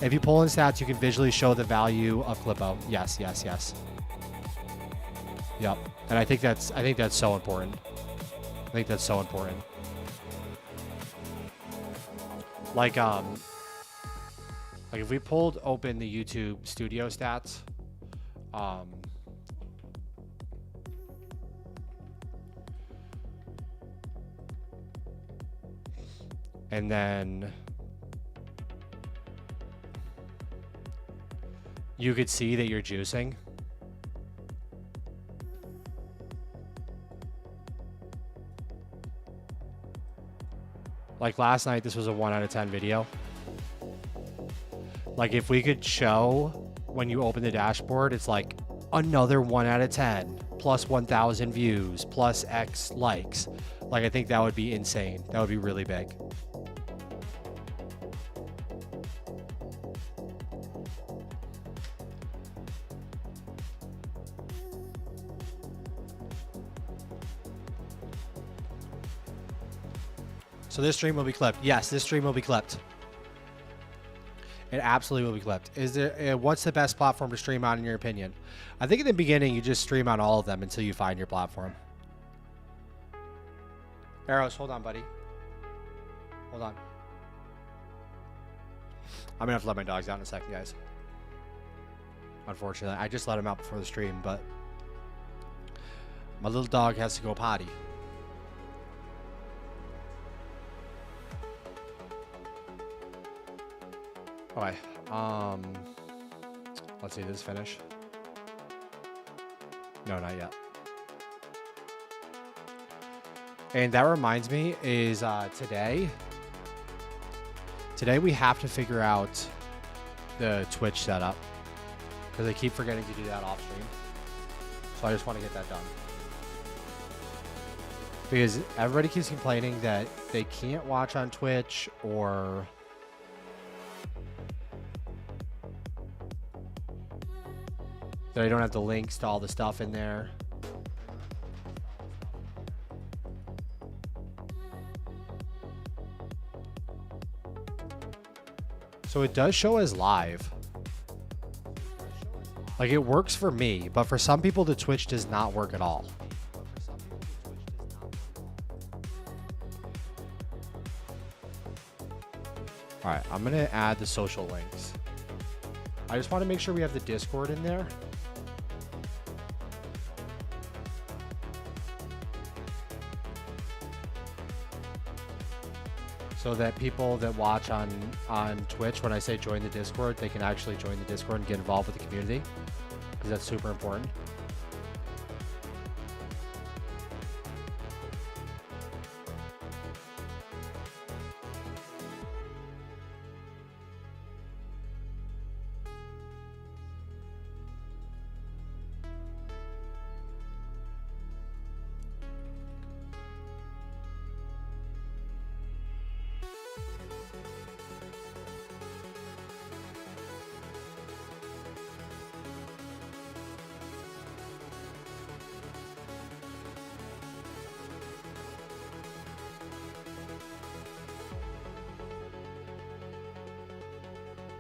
If you pull in stats, you can visually show the value of Clippo. Yes. Yep. And I think that's so important. I think that's so important. Like if we pulled open the YouTube studio stats, and then you could see that you're juicing. Like last night, this was a 1 out of 10 video. Like if we could show when you open the dashboard, it's like another 1 out of 10 plus 1,000 views plus X likes. Like I think that would be insane. That would be really big. So this stream will be clipped. Yes, this stream will be clipped. It absolutely will be clipped. Is there? What's the best platform to stream on in your opinion? I think in the beginning you just stream on all of them until you find your platform. Arrows, hold on, buddy. Hold on. I'm gonna have to let my dogs out in a second, guys. Unfortunately, I just let him out before the stream, but my little dog has to go potty. Okay, let's see, this finish. No, not yet. And that reminds me is today we have to figure out the Twitch setup, because I keep forgetting to do that off stream. So I just want to get that done. Because everybody keeps complaining that they can't watch on Twitch, or that I don't have the links to all the stuff in there. So it does show as live. Like it works for me, but for some people the Twitch does not work at all. All right, I'm gonna add the social links. I just want to make sure we have the Discord in there. So that people that watch on Twitch, when I say join the Discord, they can actually join the Discord and get involved with the community, because that's super important.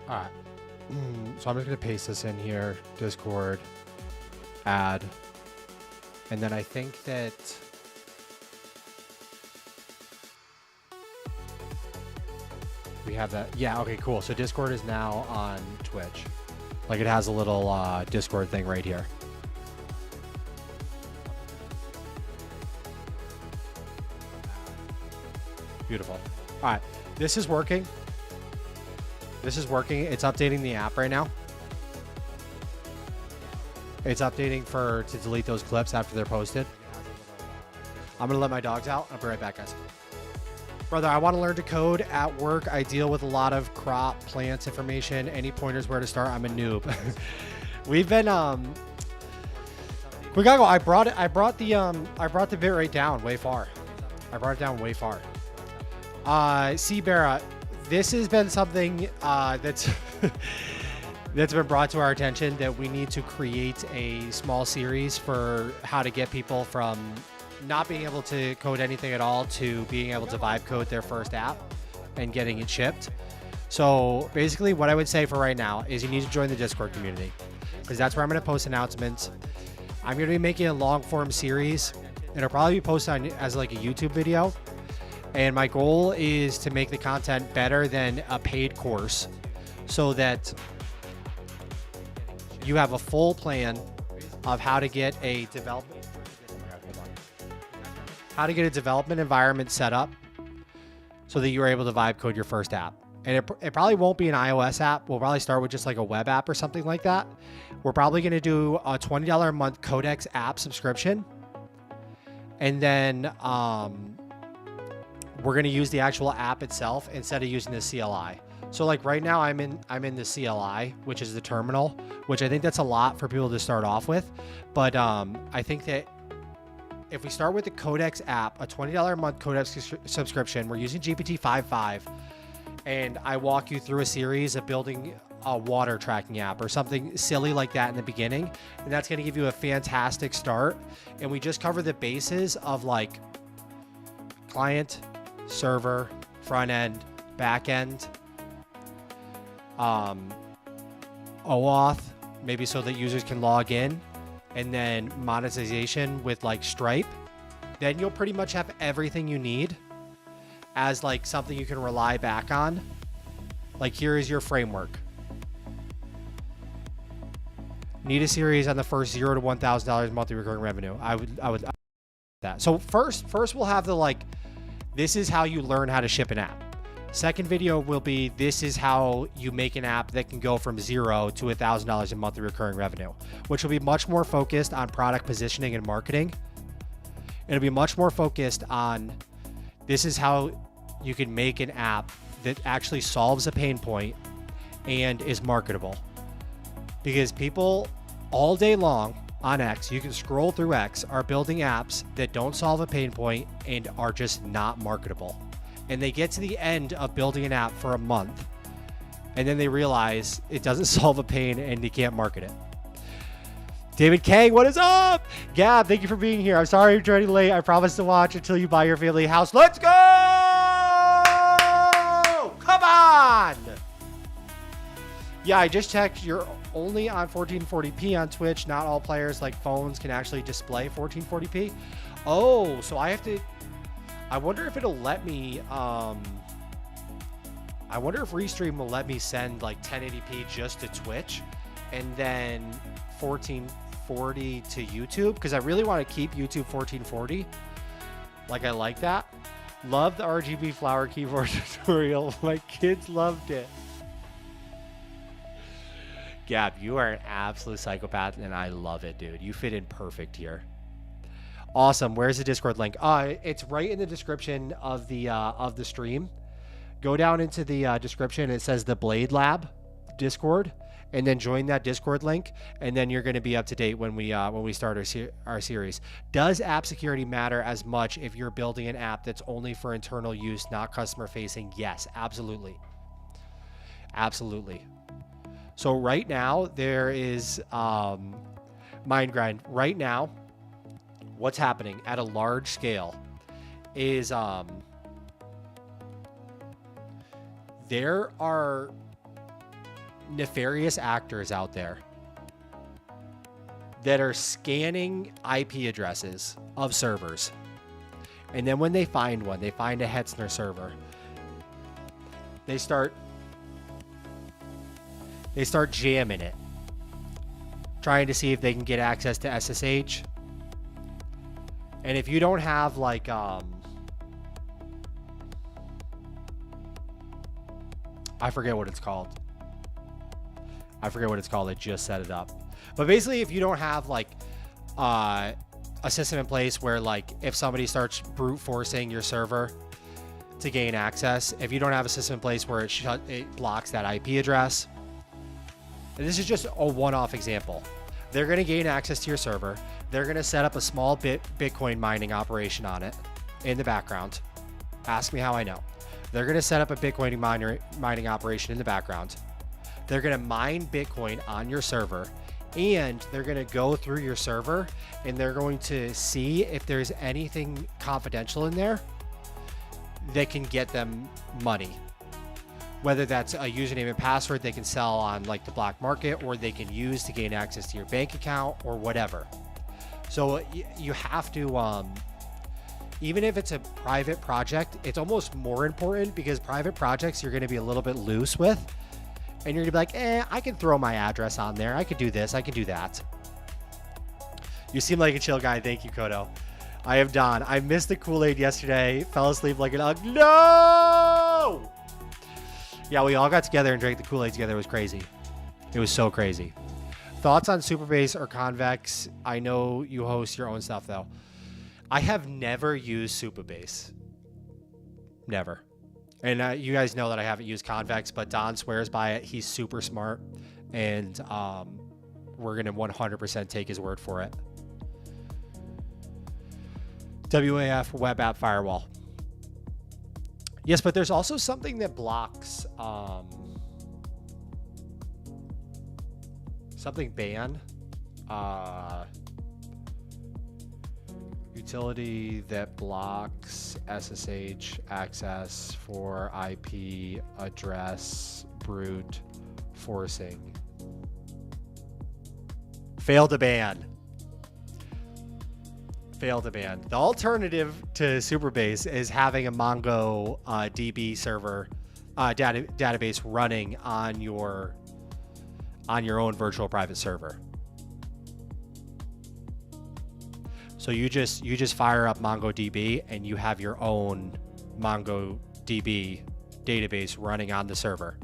All right. So I'm just going to paste this in here, Discord, add, and then I think that we have that. Yeah, okay, cool. So Discord is now on Twitch. Like it has a little Discord thing right here. Beautiful. All right, this is working. This is working. It's updating the app right now. It's updating to delete those clips after they're posted. I'm going to let my dogs out. I'll be right back, guys. Brother, I want to learn to code at work. I deal with a lot of crop, plants information. Any pointers where to start? I'm a noob. We've been, we gotta go. I brought the bitrate down way far. I brought it down way far. Seabera, this has been something that's that's been brought to our attention, that we need to create a small series for how to get people from not being able to code anything at all to being able to vibe code their first app and getting it shipped. So basically what I would say for right now is you need to join the Discord community, because that's where I'm going to post announcements. I'm going to be making a long form series. It'll probably be posted on, as like a YouTube video. And my goal is to make the content better than a paid course, so that you have a full plan of how to get a development environment set up so that you're able to vibe code your first app. And it probably won't be an iOS app. We'll probably start with just like a web app or something like that. We're probably going to do a $20 a month Codex app subscription. And then we're going to use the actual app itself instead of using the CLI. So like right now I'm in the CLI, which is the terminal, which I think that's a lot for people to start off with. But I think that if we start with the Codex app, a $20 a month Codex subscription, we're using GPT-5.5, and I walk you through a series of building a water tracking app or something silly like that in the beginning. And that's going to give you a fantastic start. And we just cover the bases of like client, server, front end, back end, OAuth, maybe so that users can log in, and then monetization with like Stripe. Then you'll pretty much have everything you need as like something you can rely back on. Like, here is your framework. Need a series on the first $0 to $1,000 monthly recurring revenue. I would that. So first we'll have the like, this is how you learn how to ship an app. Second video will be, this is how you make an app that can go from $0 to $1,000 in monthly recurring revenue, which will be much more focused on product positioning and marketing. It'll be much more focused on, this is how you can make an app that actually solves a pain point and is marketable. Because people all day long on X, you can scroll through X, are building apps that don't solve a pain point and are just not marketable. And they get to the end of building an app for a month, and then they realize it doesn't solve a pain and they can't market it. David Kang, what is up? Gab, thank you for being here. I'm sorry you're joining late. I promise to watch until you buy your family a house. Let's go! Come on! Yeah, I just checked. You're only on 1440p on Twitch. Not all players like phones can actually display 1440p. Oh, so I have to... I wonder if it'll let me, I wonder if Restream will let me send like 1080p just to Twitch and then 1440 to YouTube, because I really want to keep YouTube 1440. Like, I like that. Love the RGB flower keyboard tutorial. My kids loved it. Gab, you are an absolute psychopath, and I love it, dude. You fit in perfect here. Awesome. Where's the Discord link? It's right in the description of the stream. Go down into the description. It says the Blade Lab Discord, and then join that Discord link, and then you're going to be up to date when we start our series. Does app security matter as much if you're building an app that's only for internal use, not customer facing? Yes, absolutely. Absolutely. So right now there is Mindgrind. Right now, what's happening at a large scale is there are nefarious actors out there that are scanning IP addresses of servers. And then when they find one, they find a Hetzner server, they start jamming it, trying to see if they can get access to SSH. And if you don't have like, I forget what it's called. I just set it up. But basically, if you don't have like a system in place where like if somebody starts brute forcing your server to gain access, if you don't have a system in place where it blocks that IP address, and this is just a one-off example. They're going to gain access to your server. They're going to set up a small Bitcoin mining operation on it in the background. Ask me how I know. They're going to set up a Bitcoin mining operation in the background. They're going to mine Bitcoin on your server, and they're going to go through your server, and they're going to see if there's anything confidential in there that can get them money. Whether that's a username and password they can sell on like the black market, or they can use to gain access to your bank account or whatever. So you have to, even if it's a private project, it's almost more important, because private projects you're going to be a little bit loose with, and you're going to be like, I can throw my address on there. I could do this. I could do that. You seem like a chill guy. Thank you, Kodo. I am Don. I missed the Kool-Aid yesterday. Fell asleep like an ugg. No! Yeah, we all got together and drank the Kool-Aid together. It was crazy. It was so crazy. Thoughts on Superbase or Convex? I know you host your own stuff, though. I have never used Superbase. Never. And you guys know that I haven't used Convex, but Don swears by it. He's super smart, and we're going to 100% take his word for it. WAF, Web App Firewall. Yes, but there's also something that blocks something ban. Utility that blocks SSH access for IP address brute forcing. Fail to ban. The alternative to Superbase is having a Mongo DB server database running on your own virtual private server. So you just fire up MongoDB and you have your own MongoDB database running on the server.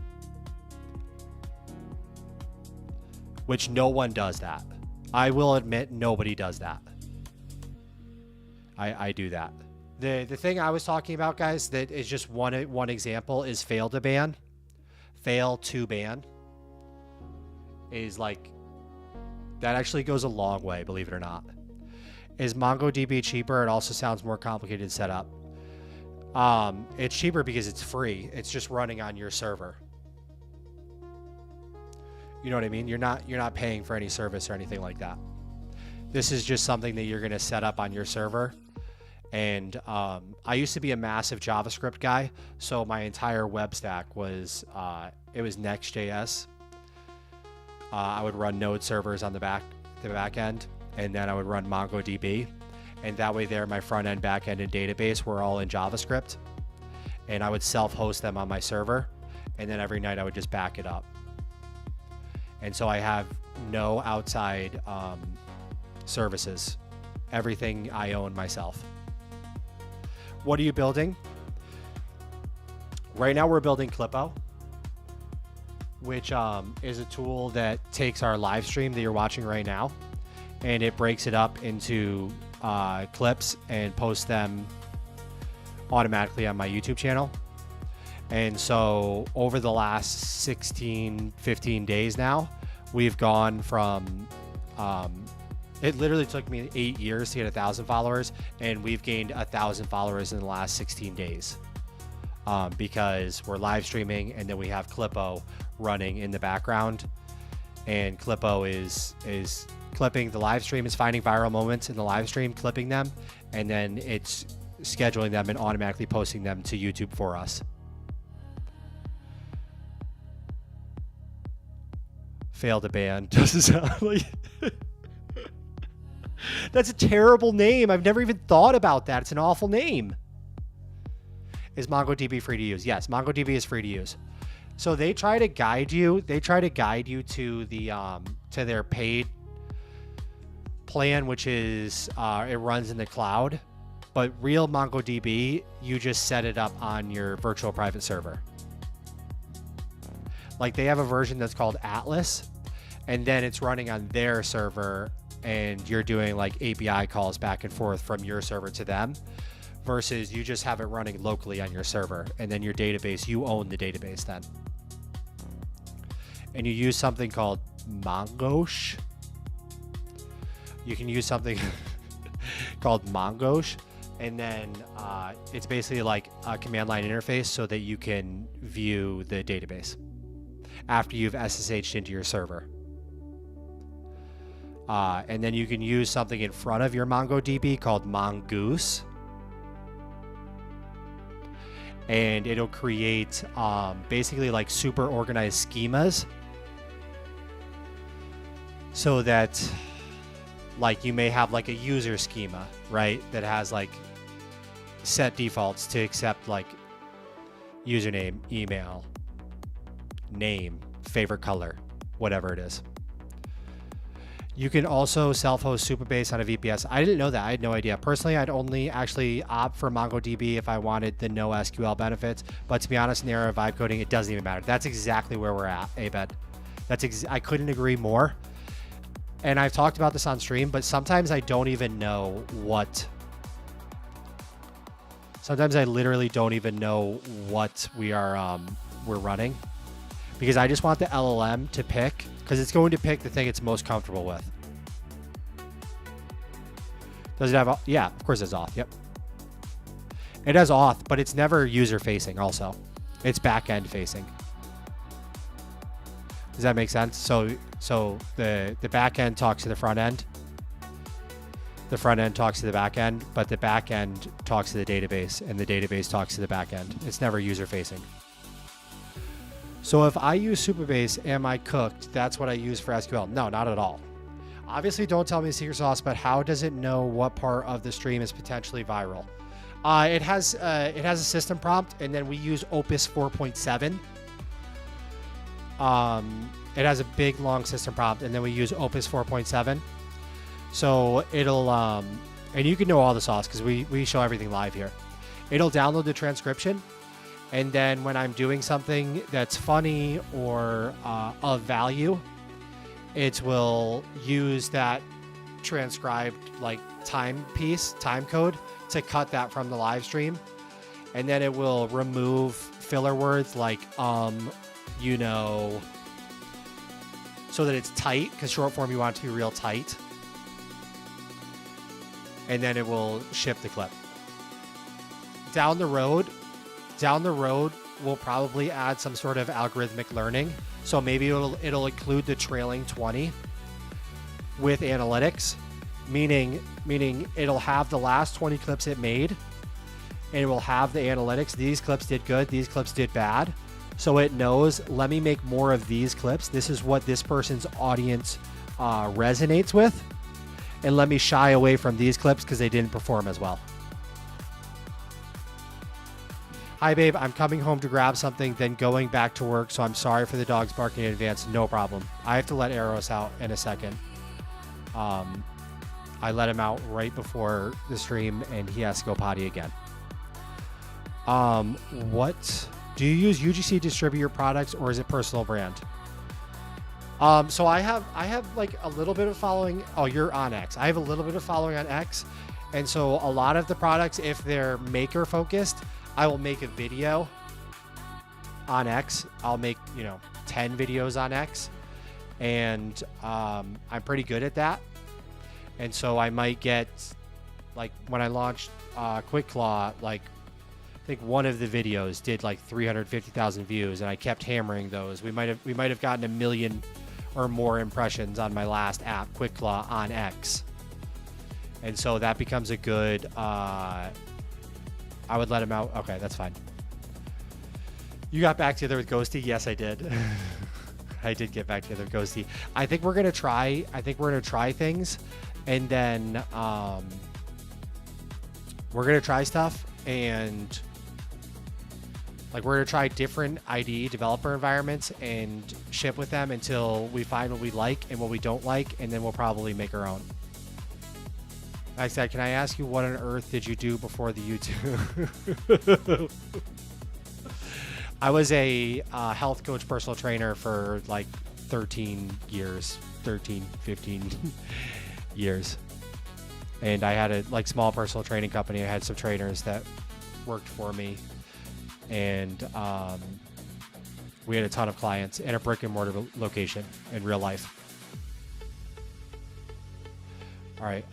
Which no one does that. I will admit nobody does that. I do that. The thing I was talking about, guys, that is just one example is fail to ban. Fail to ban is like, that actually goes a long way, believe it or not. Is MongoDB cheaper? It also sounds more complicated to set up. It's cheaper because it's free. It's just running on your server. You know what I mean? You're not paying for any service or anything like that. This is just something that you're going to set up on your server. And I used to be a massive JavaScript guy, so my entire web stack was it was Next.js. I would run Node servers on the back end, and then I would run MongoDB, and that way there my front end, back end, and database were all in JavaScript, and I would self-host them on my server, and then every night I would just back it up. And so I have no outside services. Everything I own myself. What are you building? Right now we're building Clippo, which is a tool that takes our live stream that you're watching right now, and it breaks it up into clips and posts them automatically on my YouTube channel. And so over the last 16, 15 days now, we've gone from it literally took me 8 years to get 1,000 followers, and we've gained 1,000 followers in the last 16 days because we're live streaming, and then we have Clippo running in the background, and Clippo is clipping the live stream, is finding viral moments in the live stream, clipping them, and then it's scheduling them and automatically posting them to YouTube for us. Fail to ban. Doesn't sound like that's a terrible name. I've never even thought about that. It's an awful name. Is MongoDB free to use? Yes, MongoDB is free to use. So they try to guide you. They try to guide you to the to their paid plan, which is it runs in the cloud. But real MongoDB, you just set it up on your virtual private server. Like they have a version that's called Atlas, and then it's running on their server, and you're doing like API calls back and forth from your server to them, versus you just have it running locally on your server, and then your database, you own the database then. And you use something called Mongosh. You can use something called Mongosh, and then it's basically like a command line interface so that you can view the database after you've SSH'd into your server. And then you can use something in front of your MongoDB called Mongoose. And it'll create basically like super organized schemas so that like you may have like a user schema, right? That has like set defaults to accept like username, email, name, favorite color, whatever it is. You can also self-host Supabase on a VPS. I didn't know that. I had no idea. Personally, I'd only actually opt for MongoDB if I wanted the no SQL benefits. But to be honest, in the era of vibe coding, it doesn't even matter. That's exactly where we're at, Abed. I couldn't agree more. And I've talked about this on stream, but sometimes I don't even know what... Sometimes I literally don't even know what we're running. Because I just want the LLM to pick, because it's going to pick the thing it's most comfortable with. Does it have... Yeah, of course it's auth. Yep. It has auth, but it's never user-facing also. It's back-end facing. Does that make sense? So the back-end talks to the front-end. The front-end talks to the back-end, but the back-end talks to the database, and the database talks to the back-end. It's never user-facing. So if I use Supabase, am I cooked? That's what I use for SQL. No, not at all. Obviously, don't tell me the secret sauce, but how does it know what part of the stream is potentially viral? It has a system prompt, and then we use Opus 4.7. It has a big, long system prompt, and then we use Opus 4.7. So it'll, and you can know all the sauce because we show everything live here. It'll download the transcription. And then when I'm doing something that's funny or of value, it will use that transcribed like time code to cut that from the live stream. And then it will remove filler words like, you know, so that it's tight, because short form you want it to be real tight. And then it will shift the clip. Down the road, we'll probably add some sort of algorithmic learning. So maybe it'll include the trailing 20 with analytics, meaning it'll have the last 20 clips it made, and it will have the analytics. These clips did good, these clips did bad. So it knows, let me make more of these clips. This is what this person's audience resonates with. And let me shy away from these clips because they didn't perform as well. Hi, babe. I'm coming home to grab something, then going back to work, so I'm sorry for the dogs barking in advance. No problem. I have to let Eros out in a second. I let him out right before the stream, and he has to go potty again. What... Do you use UGC to distribute your products, or is it personal brand? So I have like a little bit of following. Oh, you're on X. I have a little bit of following on X. And so a lot of the products, if they're maker focused, I will make a video on X. I'll make, 10 videos on X. And I'm pretty good at that. And so I might get, like when I launched Quick Claw, like I think one of the videos did like 350,000 views, and I kept hammering those. We might have gotten 1 million or more impressions on my last app, Quick Claw, on X. And so that becomes a good, I would let him out. Okay, that's fine. You got back together with Ghosty? Yes, I did. I did get back together with Ghosty. I think we're going to try things, and then we're going to try stuff, and like we're going to try different IDE developer environments and ship with them until we find what we like and what we don't like, and then we'll probably make our own. I said, can I ask you what on earth did you do before the YouTube? I was a health coach, personal trainer for like 13 years, 15 years. And I had a like small personal training company. I had some trainers that worked for me, and we had a ton of clients in a brick and mortar location in real life. All right,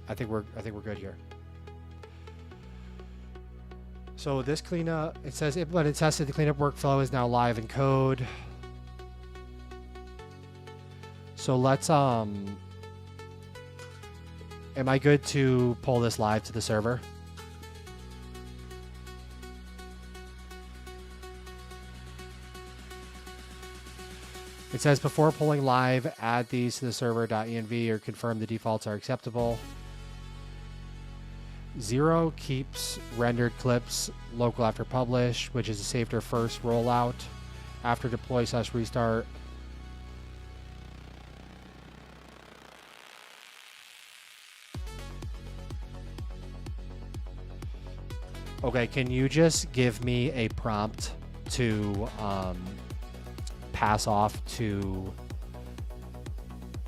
I think we're good here. So this cleanup, it says implemented tested. The cleanup workflow is now live in code. So let's am I good to pull this live to the server? It says before pulling live, add these to the server.env or confirm the defaults are acceptable. 0 keeps rendered clips local after publish, which is a safer first rollout. After deploy/restart. Okay, can you just give me a prompt to pass off to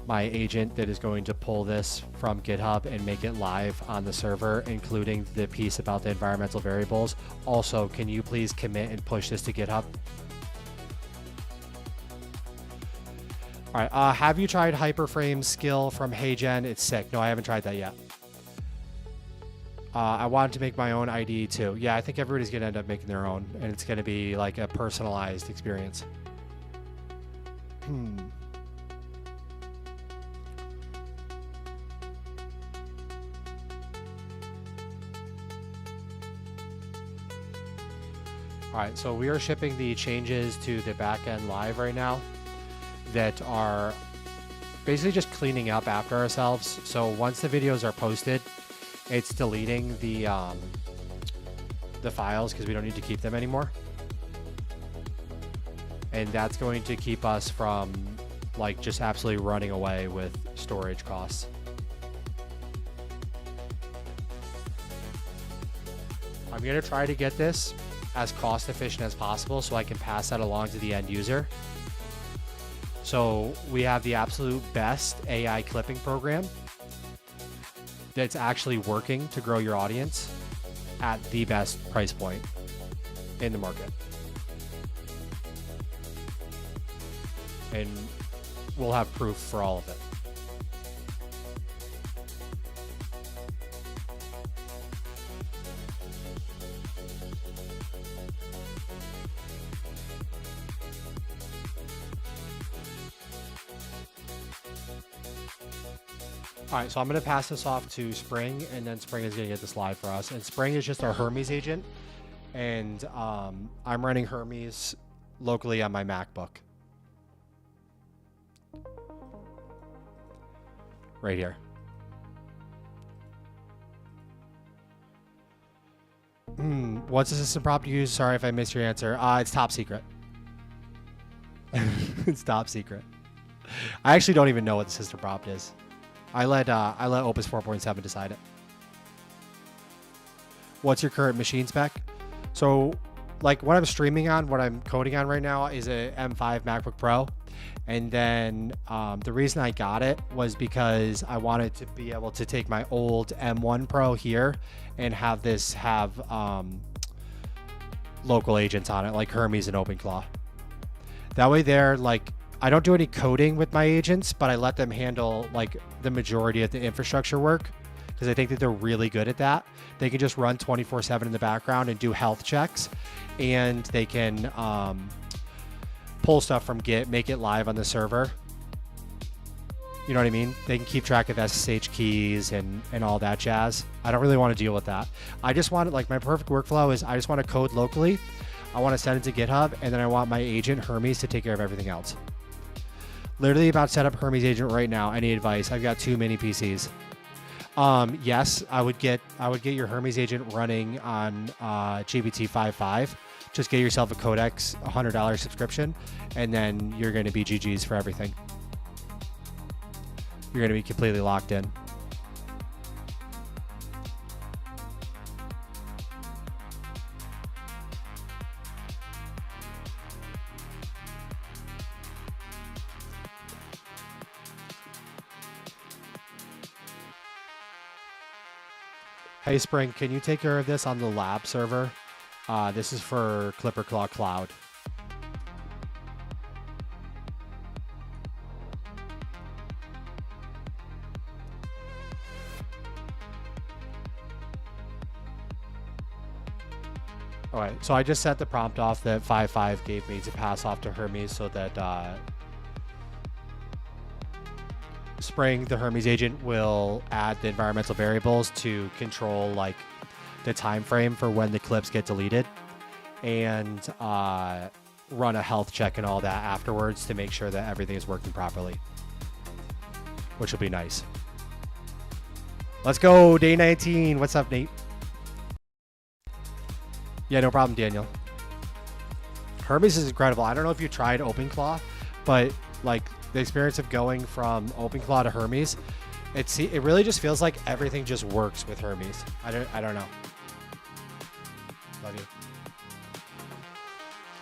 my agent that is going to pull this from GitHub and make it live on the server, including the piece about the environmental variables? Also, can you please commit and push this to GitHub? All right, have you tried Hyperframe skill from HeyGen? It's sick. No, I haven't tried that yet. I wanted to make my own IDE too. Yeah, I think everybody's going to end up making their own, and it's going to be like a personalized experience. All right, so we are shipping the changes to the backend live right now that are basically just cleaning up after ourselves. So once the videos are posted, it's deleting the files because we don't need to keep them anymore. And that's going to keep us from like just absolutely running away with storage costs. I'm going to try to get this as cost efficient as possible so I can pass that along to the end user. So we have the absolute best AI clipping program that's actually working to grow your audience at the best price point in the market. And we'll have proof for all of it. All right, so I'm going to pass this off to Spring, and then Spring is going to get this live for us. And Spring is just our Hermes agent, and I'm running Hermes locally on my MacBook. Right here. What's the system prompt you use? Sorry if I missed your answer. It's top secret. It's top secret. I actually don't even know what the system prompt is. I let Opus 4.7 decide it. What's your current machine spec? So, like what I'm streaming on, what I'm coding on right now is a M5 MacBook Pro. And then the reason I got it was because I wanted to be able to take my old M1 Pro here and have this have local agents on it, like Hermes and OpenClaw. That way they're like, I don't do any coding with my agents, but I let them handle like the majority of the infrastructure work because I think that they're really good at that. They can just run 24/7 in the background and do health checks, and they can pull stuff from Git, make it live on the server. You know what I mean? They can keep track of SSH keys and all that jazz. I don't really want to deal with that. I just want it, like my perfect workflow is I just want to code locally. I want to send it to GitHub, and then I want my agent Hermes to take care of everything else. Literally about to set up Hermes agent right now. Any advice? I've got too many PCs. Yes, I would get your Hermes agent running on GPT 5.5. Just get yourself a Codex $100 subscription, and then you're going to be GG's for everything. You're going to be completely locked in. Hey, Spring, can you take care of this on the lab server? This is for Clipper Claw Cloud. All right, so I just set the prompt off that 5.5 gave me to pass off to Hermes so that Spring, the Hermes agent, will add the environmental variables to control like the time frame for when the clips get deleted, and run a health check and all that afterwards to make sure that everything is working properly, which will be nice. Let's go, day 19. What's up, Nate? Yeah, no problem, Daniel. Hermes is incredible. I don't know if you tried OpenClaw, but like the experience of going from OpenClaw to Hermes, it really just feels like everything just works with Hermes. I don't know. Love you.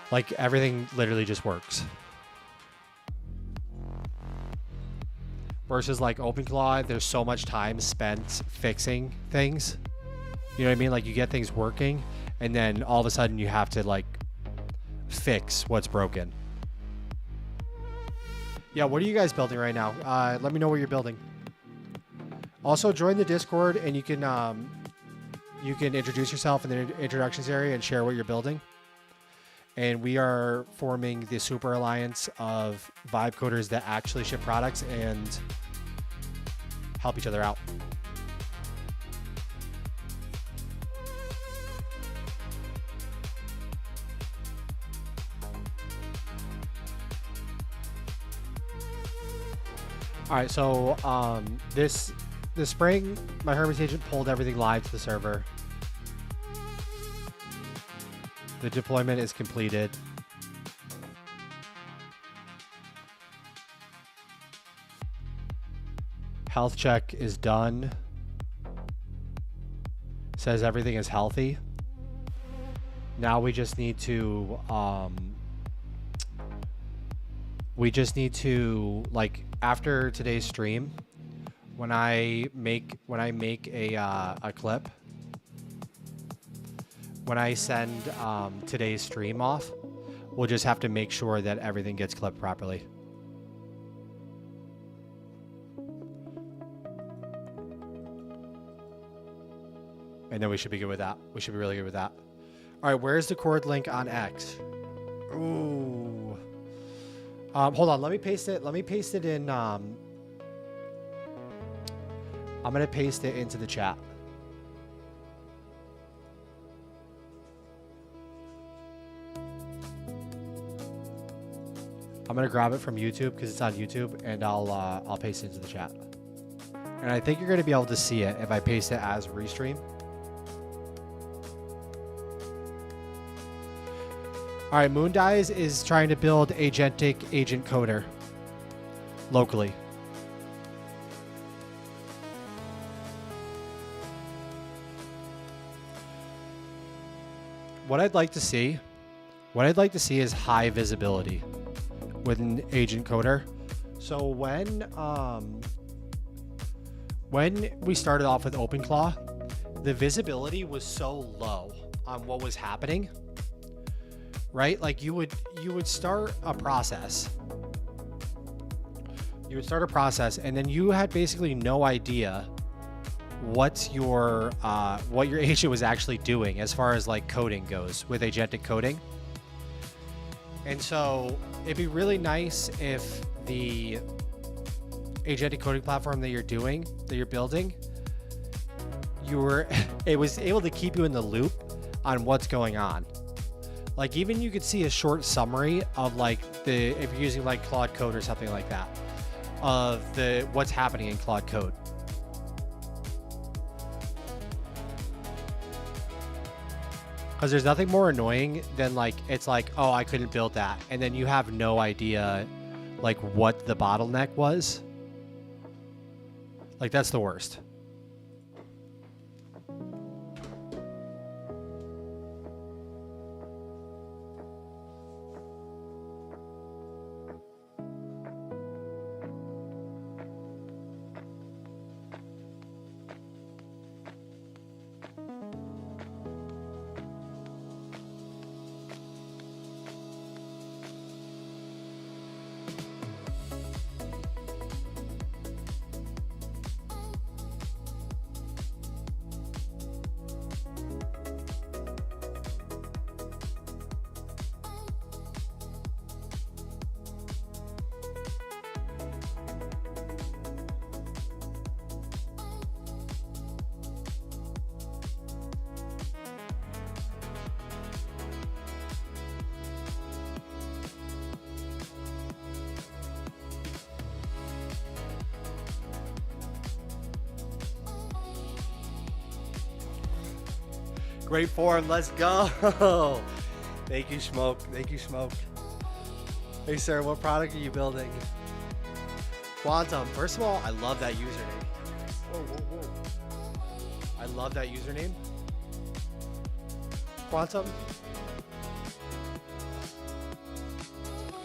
Like everything literally just works. Versus like OpenClaw, there's so much time spent fixing things. You know what I mean? Like you get things working, and then all of a sudden you have to like fix what's broken. Yeah, what are you guys building right now? Let me know what you're building. Also, join the Discord, and you can introduce yourself in the introductions area and share what you're building. And we are forming the super alliance of vibe coders that actually ship products and help each other out. All right, so this spring, my Hermes agent pulled everything live to the server. The deployment is completed. Health check is done. Says everything is healthy. Now we just need to like after today's stream, when I make a clip, when I send today's stream off, we'll just have to make sure that everything gets clipped properly. And then we should be good with that. We should be really good with that. All right, where's the cord link on X? Ooh. Hold on, let me paste it. Let me paste it in. I'm gonna paste it into the chat. I'm gonna grab it from YouTube because it's on YouTube, and I'll paste it into the chat. And I think you're gonna be able to see it if I paste it as restream. All right, Moondies is trying to build Agentic agent coder locally. What I'd like to see is high visibility with an agent coder. So when we started off with OpenClaw, the visibility was so low on what was happening. Right? Like you would start a process. You would start a process, and then you had basically no idea what your agent was actually doing as far as like coding goes with agentic coding. And so it'd be really nice if the agentic coding platform that you're building, it was able to keep you in the loop on what's going on. Like even you could see a short summary of like if you're using like Claude Code or something like that, of what's happening in Claude Code. Because there's nothing more annoying than like, it's like, oh, I couldn't build that. And then you have no idea like what the bottleneck was. Like that's the worst. Great form. Let's go. Thank you, Smoke. Thank you, Smoke. Hey, sir, what product are you building? Quantum. First of all, I love that username. Whoa, whoa, whoa. I love that username. Quantum.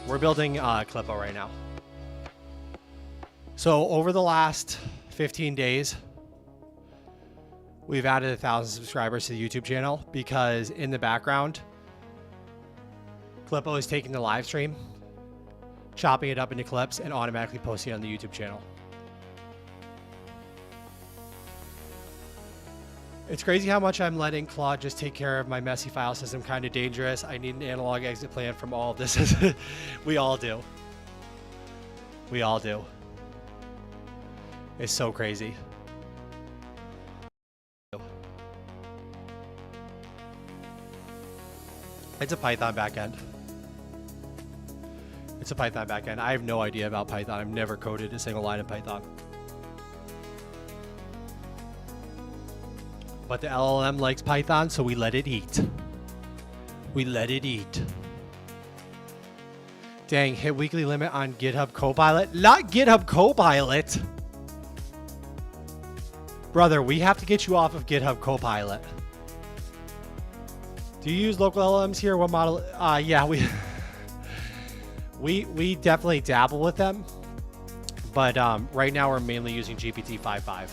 We're building Clippo right now. So over the last 15 days, we've added 1,000 subscribers to the YouTube channel because in the background, Clippo is taking the live stream, chopping it up into clips, and automatically posting it on the YouTube channel. It's crazy how much I'm letting Claude just take care of my messy file system. Kind of dangerous. I need an analog exit plan from all of this. We all do. We all do. It's so crazy. It's a Python backend. It's a Python backend. I have no idea about Python. I've never coded a single line in Python. But the LLM likes Python, so we let it eat. We let it eat. Dang, hit weekly limit on GitHub Copilot. Not GitHub Copilot. Brother, we have to get you off of GitHub Copilot. Do you use local LLMs here? What model? Yeah, we definitely dabble with them. But right now we're mainly using GPT-5.5.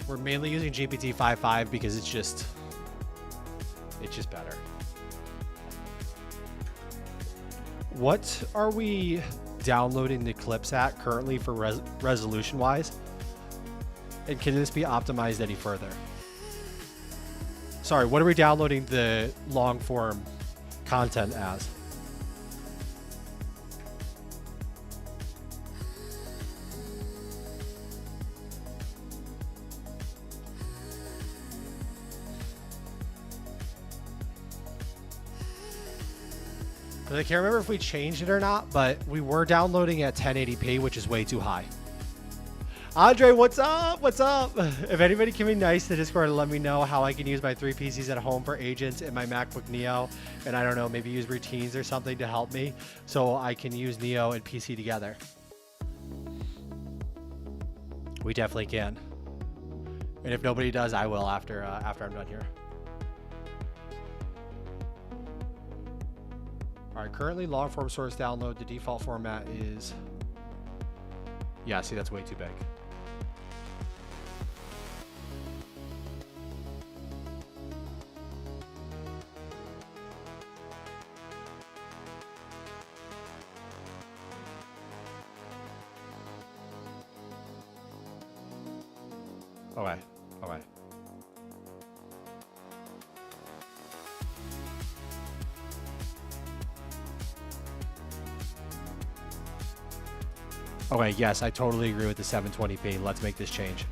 We're mainly using GPT-5.5 because it's just better. What are we downloading the clips at currently for resolution wise? And can this be optimized any further? Sorry, what are we downloading the long form content as? I can't remember if we changed it or not, but we were downloading at 1080p, which is way too high. Andre, what's up? What's up? If anybody can be nice to Discord and let me know how I can use my 3 PCs at home for agents and my MacBook Neo, and I don't know, maybe use routines or something to help me so I can use Neo and PC together. We definitely can. And if nobody does, I will after I'm done here. All right, currently long form source download, the default format is, yeah, see, that's way too big. Okay, okay. Okay, yes, I totally agree with the 720p. Let's make this change.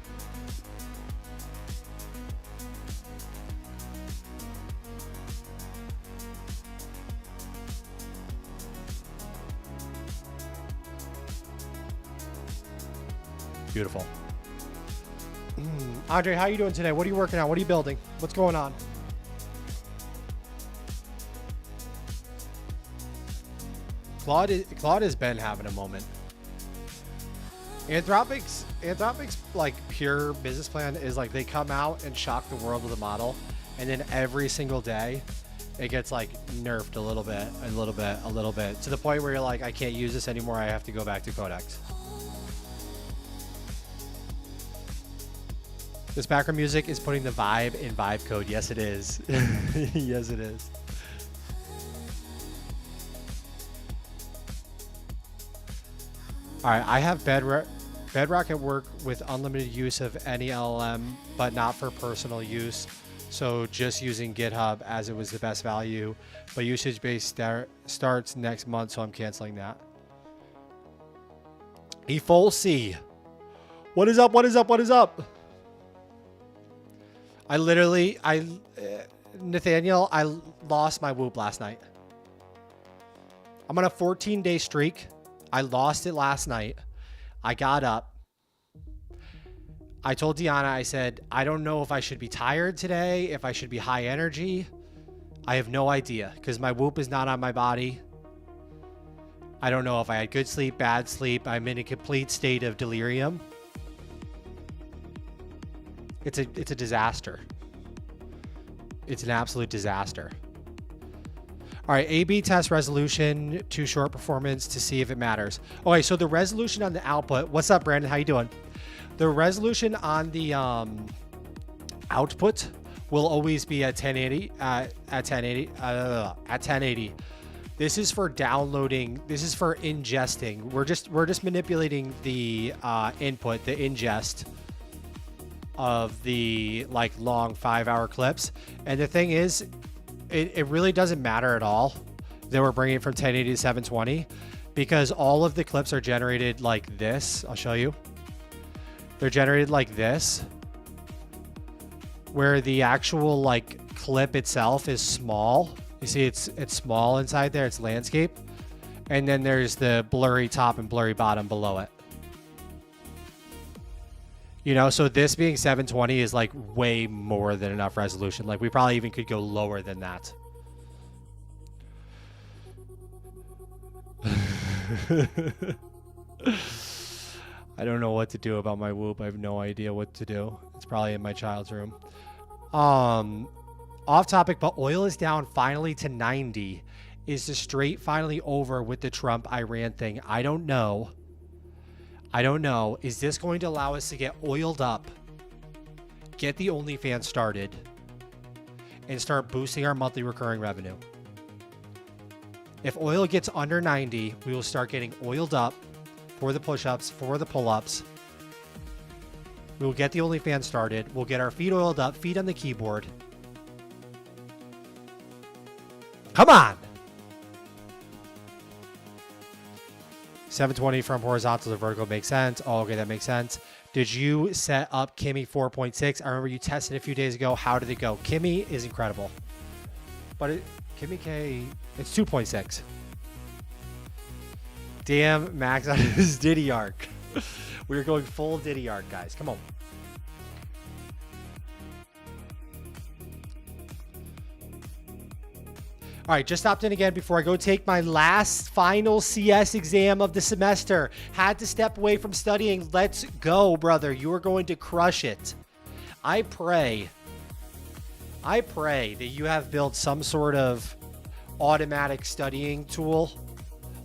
Beautiful. Andre, how are you doing today? What are you working on? What are you building? What's going on? Claude has been having a moment. Anthropic's like pure business plan is like they come out and shock the world with a model, and then every single day it gets like nerfed a little bit, to the point where you're like, I can't use this anymore. I have to go back to Codex. This background music is putting the vibe in vibe code. Yes, it is. Yes, it is. All right, I have Bedrock at work with unlimited use of any LLM, but not for personal use. So just using GitHub as it was the best value, but usage-based starts next month, so I'm canceling that. E-Full C. What is up? What is up? What is up? Nathaniel, I lost my Whoop last night. I'm on a 14-day streak. I lost it last night. I got up. I told Deanna, I said, I don't know if I should be tired today, if I should be high energy. I have no idea because my Whoop is not on my body. I don't know if I had good sleep, bad sleep. I'm in a complete state of delirium. It's a disaster. It's an absolute disaster. All right, A/B test resolution to short performance to see if it matters. Okay, so the resolution on the output. What's up, Brandon? How you doing? The resolution on the output will always be at 1080. At 1080. This is for downloading. This is for ingesting. We're just manipulating the input, the ingest of the like long 5-hour clips. And the thing is, it really doesn't matter at all that we're bringing it from 1080 to 720 because all of the clips are generated like this. I'll show you. They're generated like this, where the actual like clip itself is small. You see it's small inside there. It's landscape. And then there's the blurry top and blurry bottom below it. You know, so this being 720 is like way more than enough resolution. Like we probably even could go lower than that. I don't know what to do about my Whoop. I have no idea what to do. It's probably in my child's room. Off topic, but oil is down finally to 90. Is the straight finally over with the Trump-Iran thing? I don't know. Is this going to allow us to get oiled up, get the OnlyFans started, and start boosting our monthly recurring revenue? If oil gets under 90, we will start getting oiled up for the push-ups, for the pull-ups. We will get the OnlyFans started. We'll get our feet oiled up, feet on the keyboard. Come on! 720 from horizontal to vertical makes sense. Oh, okay, that makes sense. Did you set up Kimmy 4.6? I remember you tested a few days ago. How did it go? Kimmy is incredible. But Kimmy K, it's 2.6. Damn, Max on his Diddy arc. We're going full Diddy arc, guys. Come on. All right, just stopped in again before I go take my last final CS exam of the semester. Had to step away from studying. Let's go, brother. You are going to crush it. I pray that you have built some sort of automatic studying tool.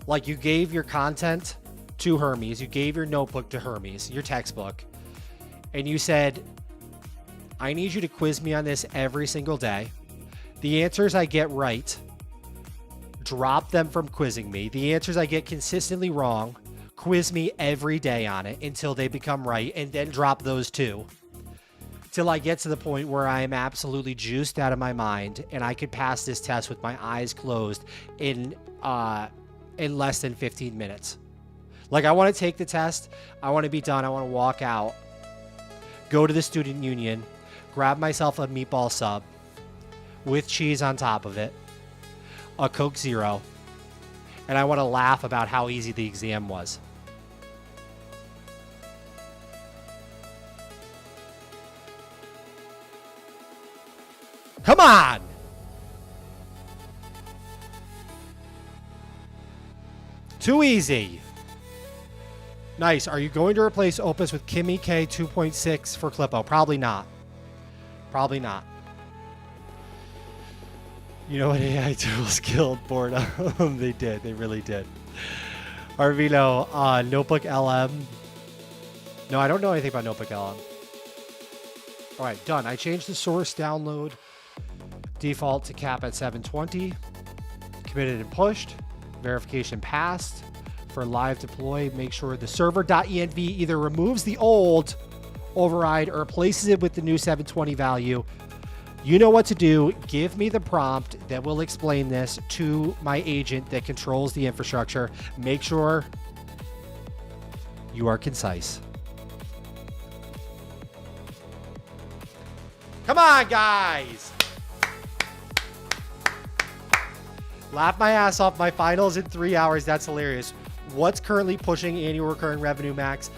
Like you gave your content to Hermes. You gave your notebook to Hermes, your textbook. And you said, I need you to quiz me on this every single day. The answers I get right, drop them from quizzing me. The answers I get consistently wrong, quiz me every day on it until they become right, and then drop those too. Till I get to the point where I am absolutely juiced out of my mind and I could pass this test with my eyes closed in less than 15 minutes. Like I want to take the test. I want to be done. I want to walk out, go to the student union, grab myself a meatball sub with cheese on top of it, a Coke Zero, and I want to laugh about how easy the exam was. Come on! Too easy. Nice. Are you going to replace Opus with Kimmy K 2.6 for Clippo? Probably not. Probably not. You know what AI tools killed boredom? They did. They really did. Arvino, Notebook LM. No, I don't know anything about Notebook LM. All right, done. I changed the source download default to cap at 720. Committed and pushed. Verification passed. For live deploy, make sure the server.env either removes the old override or replaces it with the new 720 value. You know what to do. Give me the prompt that will explain this to my agent that controls the infrastructure. Make sure you are concise. Come on, guys. Laugh my ass off. My finals in 3 hours. That's hilarious. What's currently pushing annual recurring revenue, Max?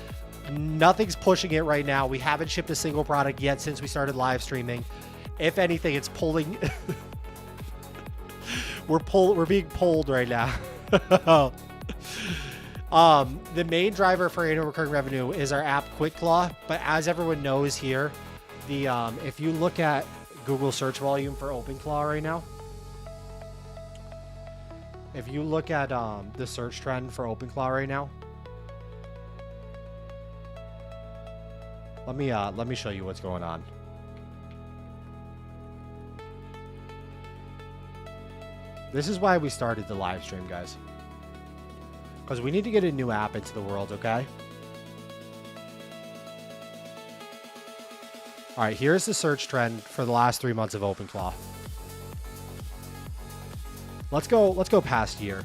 Nothing's pushing it right now. We haven't shipped a single product yet since we started live streaming. If anything, it's pulling. We're being pulled right now. The main driver for annual recurring revenue is our app QuickClaw, but as everyone knows here, the if you look at Google search volume for OpenClaw right now, if you look at the search trend for OpenClaw right now, let me show you what's going on. This is why we started the live stream, guys. Because we need to get a new app into the world, okay? All right, here's the search trend for the last 3 months of OpenClaw. Let's go past year.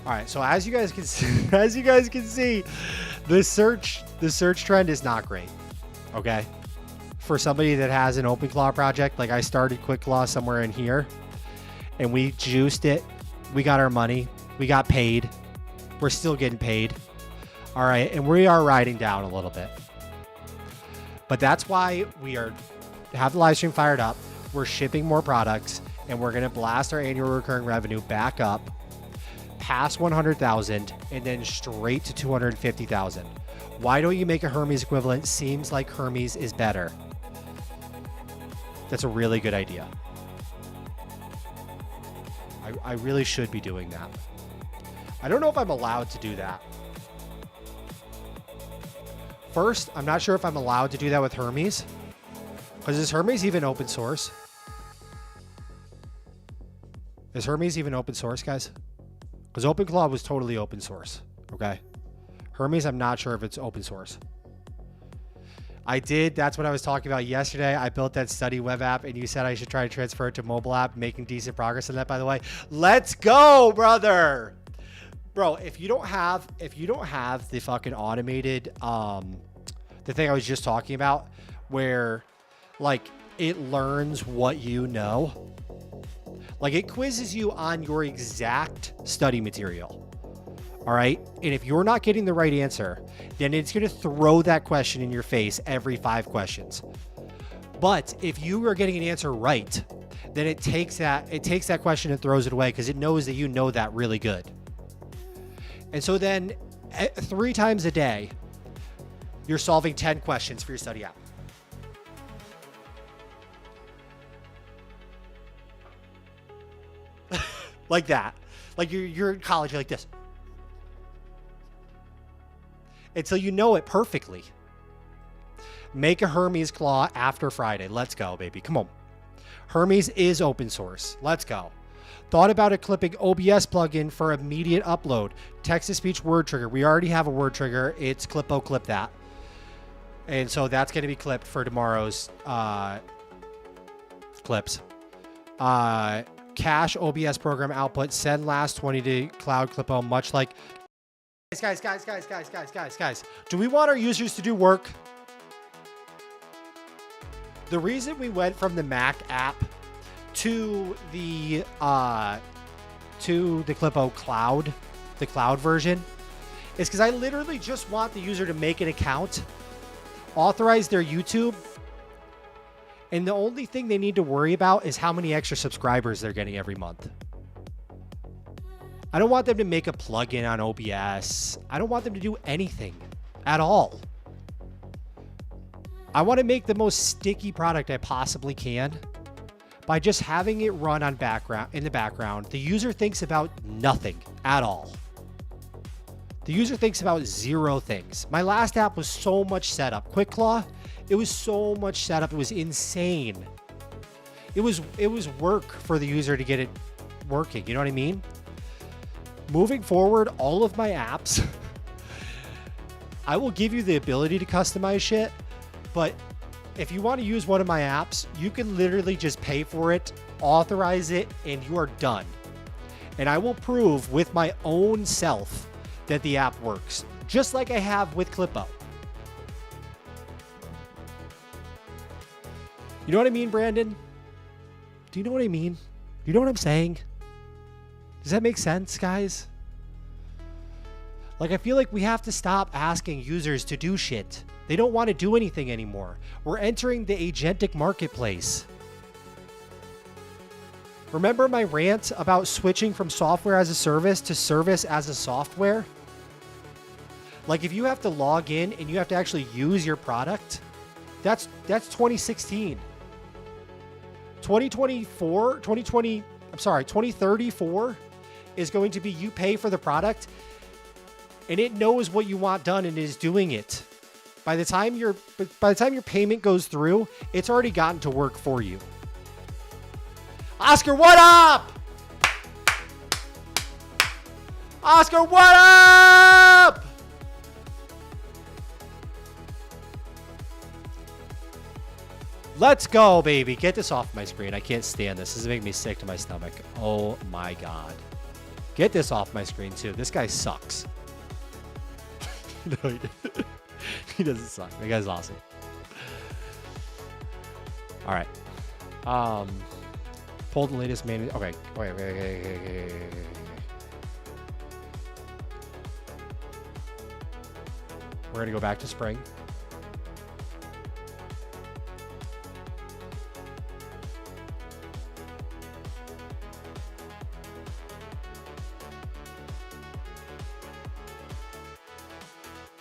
All right, so as you guys can see, the search trend is not great. Okay? For somebody that has an OpenClaw project, like I started QuickClaw somewhere in here, and we juiced it. We got our money. We got paid. We're still getting paid. All right, and we are riding down a little bit. But that's why we have the live stream fired up. We're shipping more products, and we're going to blast our annual recurring revenue back up past 100,000 and then straight to 250,000. Why don't you make a Hermes equivalent? Seems like Hermes is better. That's a really good idea. I really should be doing that. I don't know if I'm allowed to do that. First, I'm not sure if I'm allowed to do that with Hermes. Because is Hermes even open source? Is Hermes even open source, guys? Because OpenClaw was totally open source. Okay. Hermes, I'm not sure if it's open source. That's what I was talking about yesterday. I built that study web app and you said I should try to transfer it to mobile app, making decent progress on that, by the way. Let's go, brother. Bro, if you don't have the fucking automated, the thing I was just talking about where like it learns what you know, like it quizzes you on your exact study material. All right. And if you're not getting the right answer, then it's going to throw that question in your face every 5 questions. But if you are getting an answer right, then it takes that question and throws it away because it knows that you know that really good. And so then 3 times a day, you're solving 10 questions for your study app. Like that. Like you're in college, you're like this. Until you know it perfectly. Make a Hermes claw after Friday. Let's go, baby. Come on. Hermes is open source. Let's go. Thought about a clipping OBS plugin for immediate upload. Text-to-speech word trigger. We already have a word trigger. It's Clippo clip that. And so that's going to be clipped for tomorrow's clips. Cache OBS program output. Send last 20 to cloud Clippo, much like... Guys. Do we want our users to do work? The reason we went from the Mac app to the Clippo cloud, the cloud version, is because I literally just want the user to make an account, authorize their YouTube, and the only thing they need to worry about is how many extra subscribers they're getting every month. I don't want them to make a plugin on OBS. I don't want them to do anything at all. I want to make the most sticky product I possibly can by just having it run in the background. The user thinks about nothing at all. The user thinks about 0 things. My last app was so much setup. QuickClaw, it was so much setup. It was insane. It was work for the user to get it working. You know what I mean? Moving forward, all of my apps, I will give you the ability to customize shit, but if you want to use one of my apps, you can literally just pay for it, authorize it, and you are done. And I will prove with my own self that the app works, just like I have with Clippo. You know what I mean, Brandon? Do you know what I mean? You know what I'm saying? Does that make sense, guys? Like, I feel like we have to stop asking users to do shit. They don't want to do anything anymore. We're entering the agentic marketplace. Remember my rant about switching from software as a service to service as a software? Like, if you have to log in and you have to actually use your product, that's 2016. 2034 is going to be you pay for the product and it knows what you want done and is doing it. By the time your payment goes through, it's already gotten to work for you. Oscar, what up? Oscar, what up? Let's go, baby. Get this off my screen. I can't stand this. This is making me sick to my stomach. Oh my God. Get this off my screen too. This guy sucks. No, he doesn't suck. That guy's awesome. All right. Pull the latest main. Okay. Okay. We're going to go back to spring.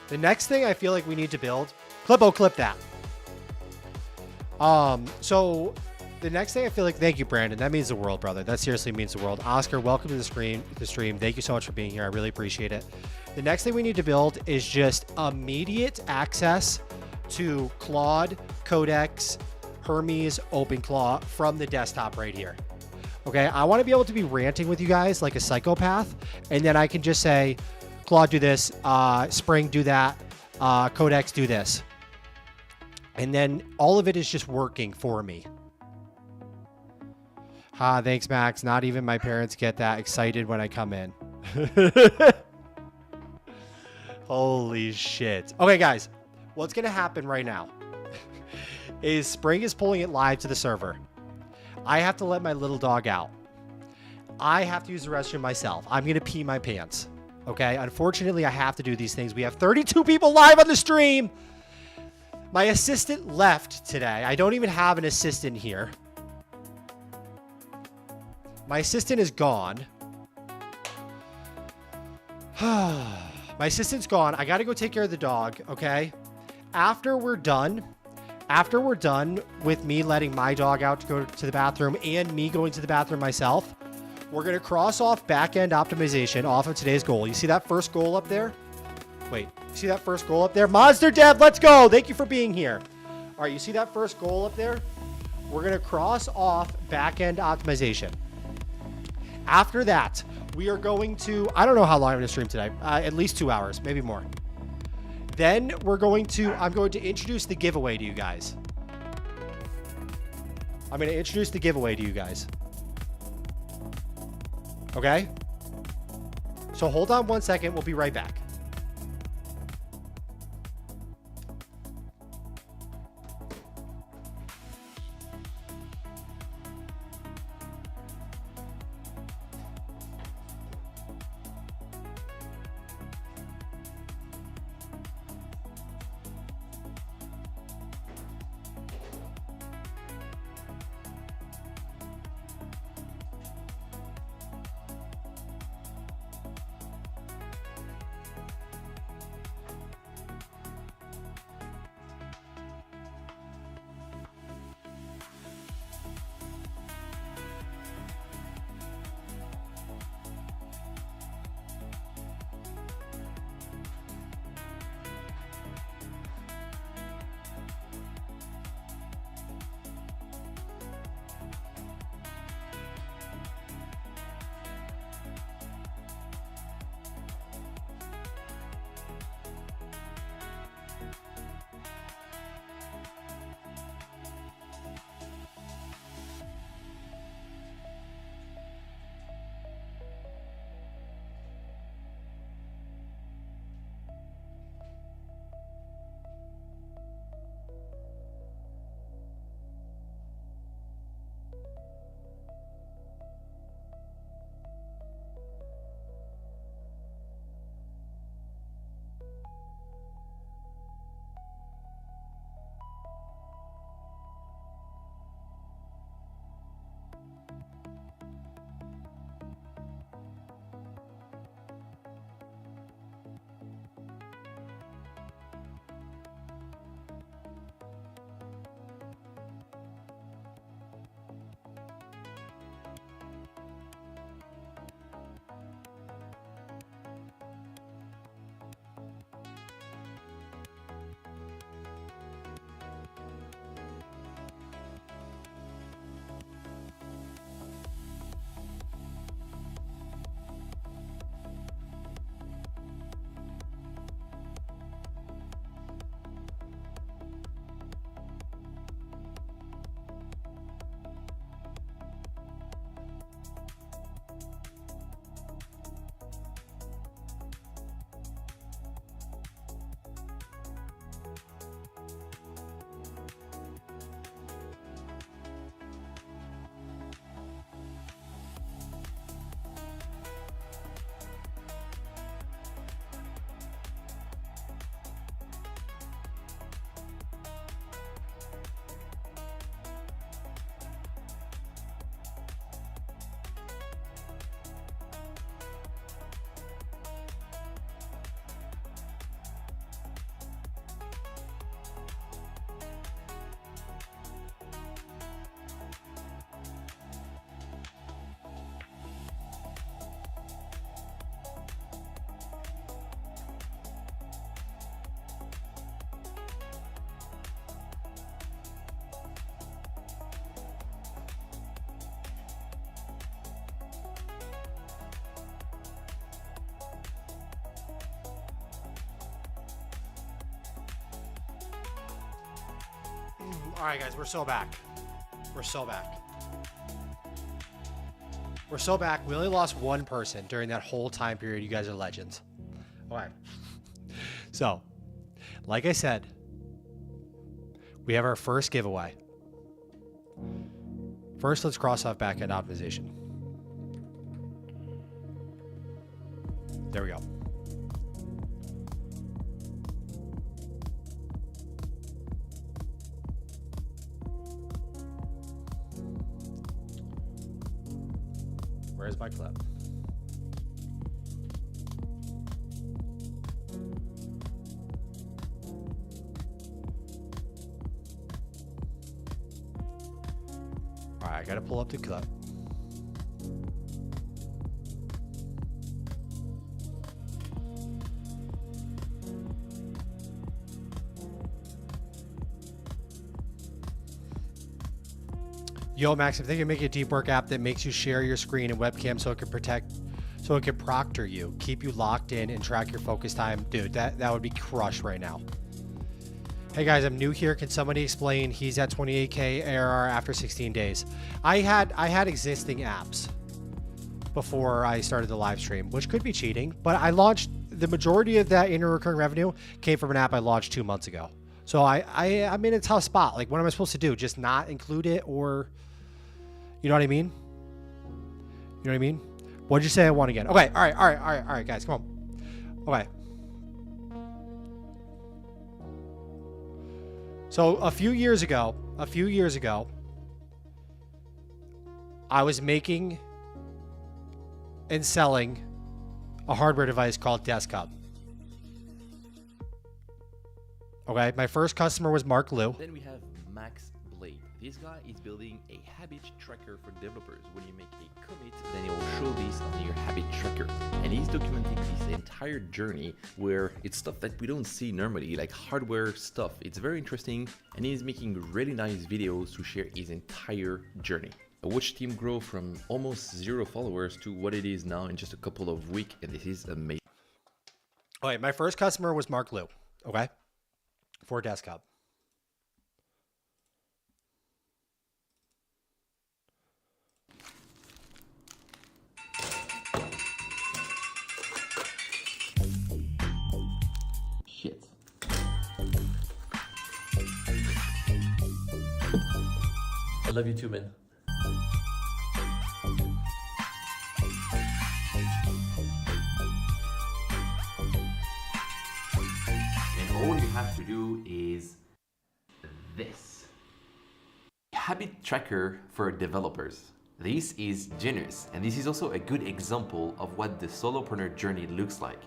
The next thing I feel like we need to build, Clippo, clip that. So the next thing I feel like, thank you, Brandon. That means the world, brother. That seriously means the world. Oscar, welcome to the stream. Thank you so much for being here. I really appreciate it. The next thing we need to build is just immediate access to Claude, Codex, Hermes, OpenClaw from the desktop right here. Okay, I want to be able to be ranting with you guys like a psychopath, and then I can just say, Claude, do this. Spring, do that. Codex, do this. And then all of it is just working for me. Thanks, Max. Not even my parents get that excited when I come in. Holy shit. Okay, guys. What's going to happen right now is Spring is pulling it live to the server. I have to let my little dog out. I have to use the restroom myself. I'm going to pee my pants. Okay, unfortunately, I have to do these things. We have 32 people live on the stream. My assistant left today. I don't even have an assistant here. My assistant is gone. My assistant's gone. I got to go take care of the dog, okay? After we're done with me letting my dog out to go to the bathroom and me going to the bathroom myself, we're going to cross off back-end optimization off of today's goal. You see that first goal up there? Wait, you see that first goal up there? Monster Dev, let's go. Thank you for being here. All right, you see that first goal up there? We're going to cross off back-end optimization. After that, we are going to, I don't know how long I'm going to stream today. At least 2 hours, maybe more. Then I'm going to introduce the giveaway to you guys. I'm going to introduce the giveaway to you guys. Okay? So hold on 1 second. We'll be right back. All right, guys, we're so back. We're so back. We're so back. We only lost one person during that whole time period. You guys are legends. All right. So, like I said, we have our first giveaway. First, let's cross off backend optimization. There we go. Where's my clip? All right, I gotta pull up the clip. Yo, Max, I'm thinking of making a deep work app that makes you share your screen and webcam so it can proctor you, keep you locked in and track your focus time. Dude, that would be crushed right now. Hey guys, I'm new here. Can somebody explain he's at 28K ARR after 16 days? I had existing apps before I started the live stream, which could be cheating, but I launched the majority of that annual recurring revenue came from an app I launched 2 months ago. So I'm in a tough spot. Like, what am I supposed to do? Just not include it, or you know what I mean? You know what I mean? What'd you say I want again? Okay, all right, guys, come on. Okay. So a few years ago, I was making and selling a hardware device called DeskHub. Okay, my first customer was Mark Liu. Then we have Max Blade. This guy is building a habit tracker for developers. When you make a commit, then it will show this on your habit tracker. And he's documenting this entire journey where it's stuff that we don't see normally, like hardware stuff. It's very interesting, and he's making really nice videos to share his entire journey. I watched him grow from almost 0 followers to what it is now in just a couple of weeks, and this is amazing. All right, my first customer was Mark Liu, okay, for DeskHub. Shit. I love you too, man. And all you have to do is this. Habit tracker for developers. This is genius, and this is also a good example of what the solopreneur journey looks like.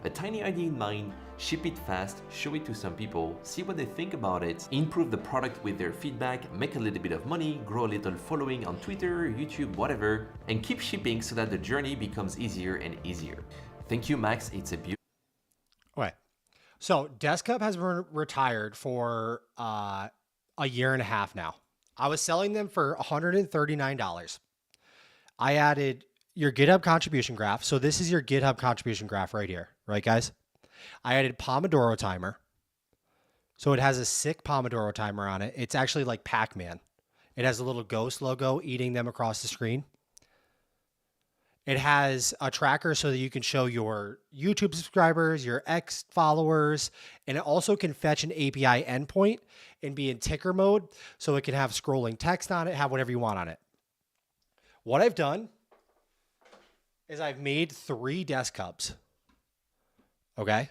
A tiny idea in mind, ship it fast, show it to some people, see what they think about it, improve the product with their feedback, make a little bit of money, grow a little following on Twitter, YouTube, whatever, and keep shipping so that the journey becomes easier and easier. Thank you, Max. It's a beautiful. Okay. So DeskHub has been retired for a year and a half now. I was selling them for $139. I added your GitHub contribution graph. So this is your GitHub contribution graph right here, right, guys? I added Pomodoro timer. So it has a sick Pomodoro timer on it. It's actually like Pac-Man. It has a little ghost logo eating them across the screen. It has a tracker so that you can show your YouTube subscribers, your X followers, and it also can fetch an API endpoint and be in ticker mode so it can have scrolling text on it, have whatever you want on it. What I've done is I've made 3 DeskHubs. Okay?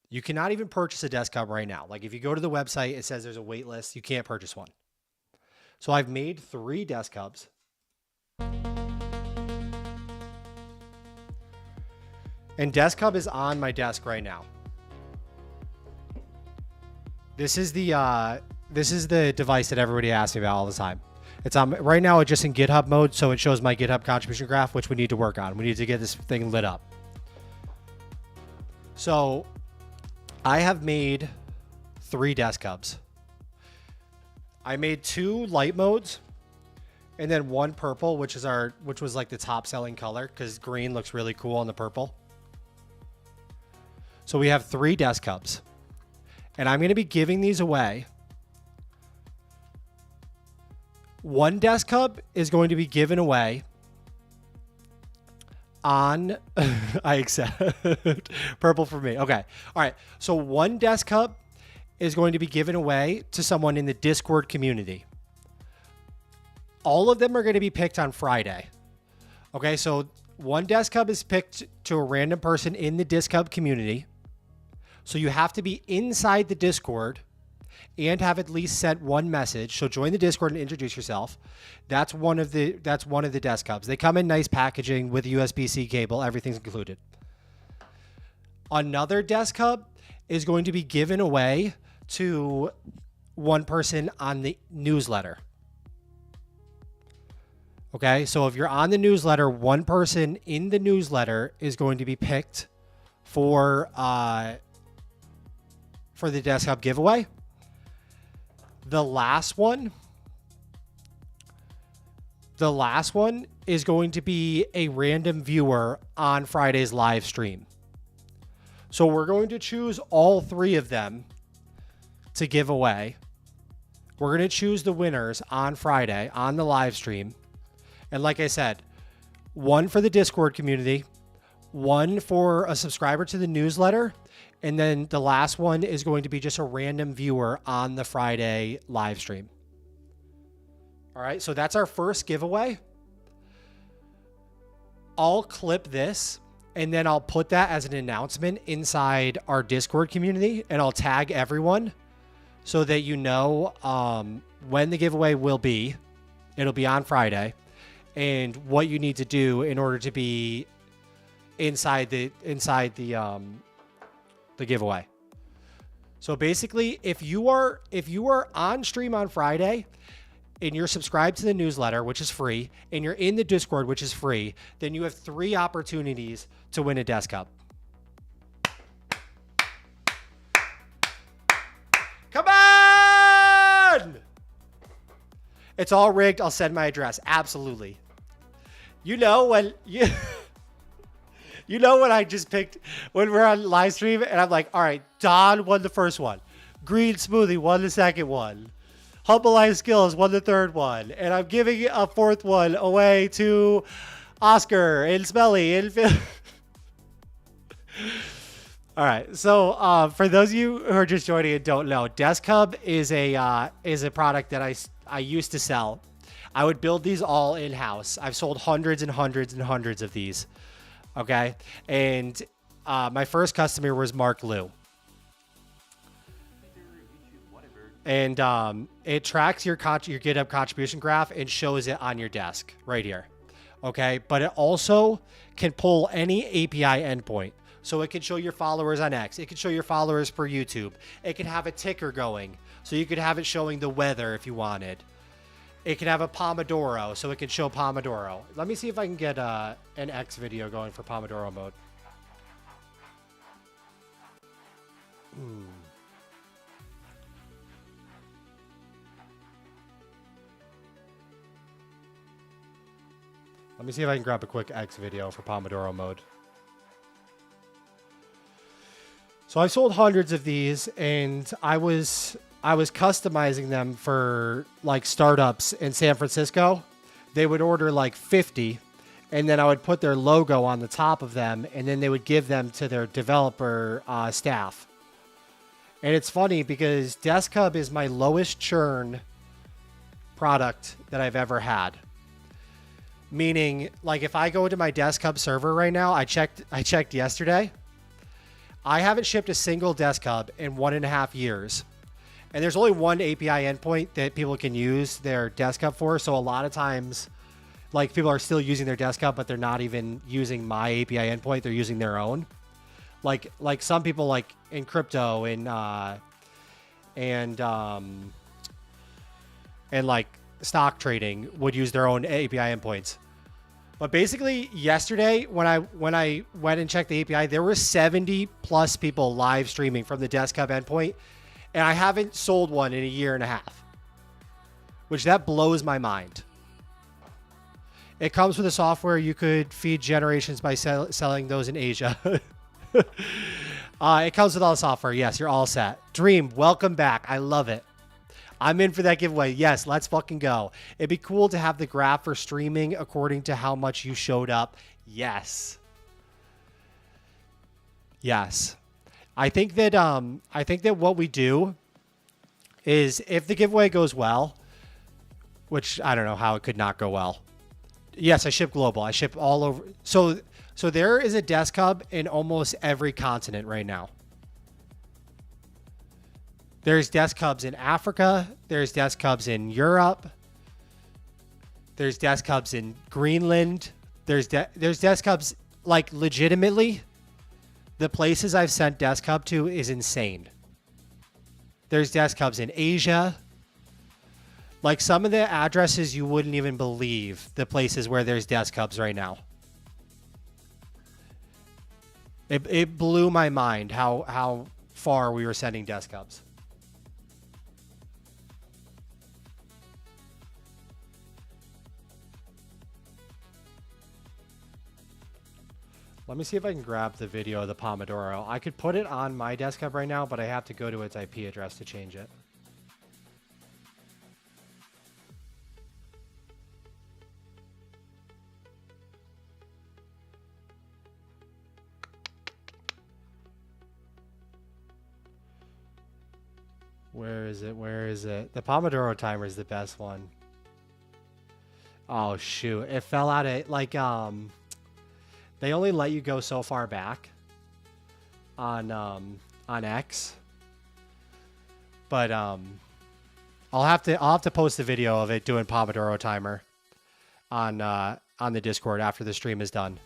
You cannot even purchase a DeskHub right now. Like if you go to the website, it says there's a wait list. You can't purchase one. So I've made 3 DeskHubs. And DeskHub is on my desk right now. This is the device that everybody asks me about all the time. It's on right now. It's just in GitHub mode, so it shows my GitHub contribution graph, which we need to work on. We need to get this thing lit up. So I have made 3 DeskHubs. I made 2 light modes, and then 1 purple, which was like the top selling color because green looks really cool on the purple. So we have 3 DeskHubs, and I'm going to be giving these away One DeskHub is going to be given away on I accept purple for me. Okay. All right. So one DeskHub is going to be given away to someone in the Discord community. All of them are going to be picked on Friday. Okay. So one DeskHub is picked to a random person in the DeskHub community. So you have to be inside the Discord and have at least sent one message. So join the Discord and introduce yourself. That's one of the DeskHubs. They come in nice packaging with a USB-C cable. Everything's included. Another DeskHub is going to be given away to one person on the newsletter. Okay, so if you're on the newsletter, one person in the newsletter is going to be picked for the DeskHub giveaway. The last one is going to be a random viewer on Friday's live stream. So we're going to choose all three of them to give away. We're going to choose the winners on Friday on the live stream. And like I said, one for the Discord community, one for a subscriber to the newsletter, and then the last one is going to be just a random viewer on the Friday live stream. All right, so that's our first giveaway. I'll clip this and then I'll put that as an announcement inside our Discord community, and I'll tag everyone so that you know when the giveaway will be. It'll be on Friday, and what you need to do in order to be inside the giveaway. So basically, if you are on stream on Friday and you're subscribed to the newsletter, which is free, and you're in the Discord, which is free, then you have 3 opportunities to win a DeskHub. Come on! It's all rigged. I'll send my address. Absolutely. You know when you You know when I just picked, when we're on live stream and I'm like, all right, Don won the first one. Green Smoothie won the second one. Humble Life Skills won the third one. And I'm giving a fourth one away to Oscar and Smelly and Phil. All right. So for those of you who are just joining and don't know, DeskHub is a product that I used to sell. I would build these all in-house. I've sold hundreds and hundreds and hundreds of these. Okay. And my first customer was Mark Liu. And it tracks your GitHub contribution graph and shows it on your desk right here. Okay. But it also can pull any API endpoint. So it can show your followers on X. It can show your followers for YouTube. It can have a ticker going. So you could have it showing the weather if you wanted. It can have a Pomodoro, so it can show Pomodoro. Let me see if I can get an X video going for Pomodoro mode. Let me see if I can grab a quick X video for Pomodoro mode. So I've sold hundreds of these, and I was customizing them for like startups in San Francisco. They would order like 50, and then I would put their logo on the top of them, and then they would give them to their developer staff. And it's funny because DeskHub is my lowest churn product that I've ever had. Meaning, like if I go to my DeskHub server right now, I checked yesterday. I haven't shipped a single DeskHub in 1.5 years. And there's only one API endpoint that people can use their DeskHub for. So a lot of times, like people are still using their DeskHub, but they're not even using my API endpoint. They're using their own. Like some people like in crypto and like stock trading would use their own API endpoints. But basically yesterday when I went and checked the API, there were 70 plus people live streaming from the DeskHub endpoint. And I haven't sold one in 1.5 years, which that blows my mind. It comes with a software you could feed generations by selling those in Asia. It comes with all the software. Yes, you're all set. Dream, welcome back. I love it. I'm in for that giveaway. Yes, let's fucking go. It'd be cool to have the graph for streaming according to how much you showed up. Yes. Yes. I think that what we do is if the giveaway goes well, which I don't know how it could not go well. Yes, I ship global. I ship all over. So there is a DeskHub in almost every continent right now. There's DeskHubs in Africa. There's DeskHubs in Europe. There's DeskHubs in Greenland. There's DeskHubs, like, legitimately, the places I've sent DeskHub to is insane. There's DeskHubs in Asia. Like, some of the addresses you wouldn't even believe the places where there's DeskHubs right now. It blew my mind how far we were sending DeskHubs. Let me see if I can grab the video of the Pomodoro. I could put it on my DeskHub right now, but I have to go to its IP address to change it. Where is it? Where is it? The Pomodoro timer is the best one. Oh, shoot. It fell out of, like, they only let you go so far back on X. But I'll have to post the video of it doing Pomodoro timer on the Discord after the stream is done.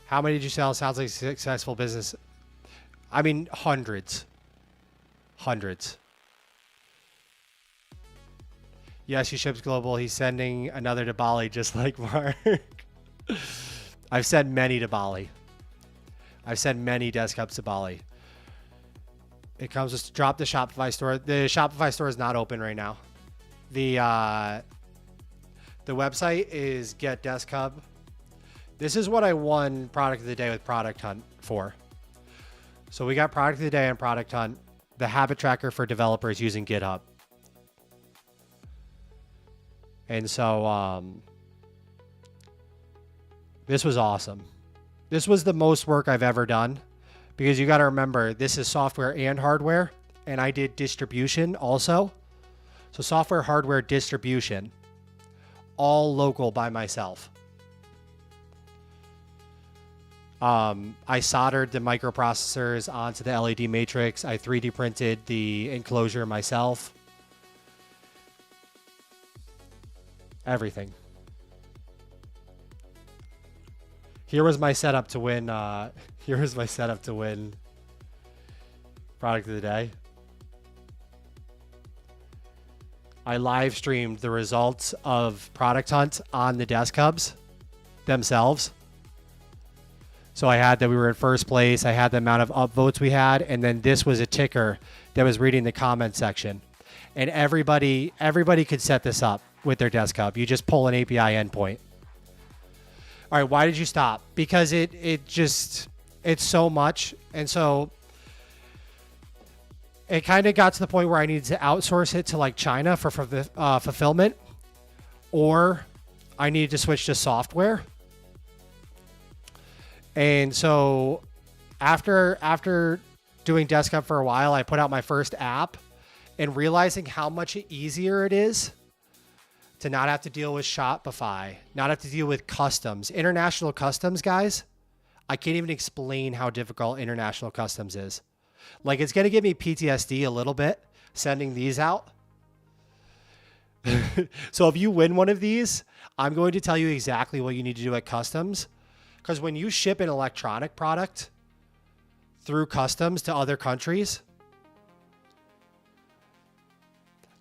How many did you sell? Sounds like a successful business. I mean, hundreds. Hundreds. Yes, he ships global. He's sending another to Bali, just like Mark. I've sent many to Bali. I've sent many DeskHubs to Bali. It comes with drop the Shopify store. The Shopify store is not open right now. The website is Get DeskHub. This is what I won Product of the Day with Product Hunt for. So we got Product of the Day on Product Hunt, the habit tracker for developers using GitHub. And so this was awesome. This was the most work I've ever done because you got to remember this is software and hardware, and I did distribution also. So software, hardware, distribution, all local by myself. I soldered the microprocessors onto the LED matrix. I 3D printed the enclosure myself. Everything. Here was my setup to win. Here was my setup to win Product of the Day. I live streamed the results of Product Hunt on the DeskHubs themselves. So I had that we were in first place. I had the amount of upvotes we had. And then this was a ticker that was reading the comment section. And everybody could set this up with their DeskHub. You just pull an API endpoint. All right, why did you stop? Because it's so much. And so it kind of got to the point where I needed to outsource it to like China for fulfillment, or I needed to switch to software. And so after doing DeskHub for a while, I put out my first app and realizing how much easier it is to not have to deal with Shopify, not have to deal with customs. International customs, guys, I can't even explain how difficult international customs is. Like, it's going to give me PTSD a little bit sending these out. So if you win one of these, I'm going to tell you exactly what you need to do at customs. Because when you ship an electronic product through customs to other countries,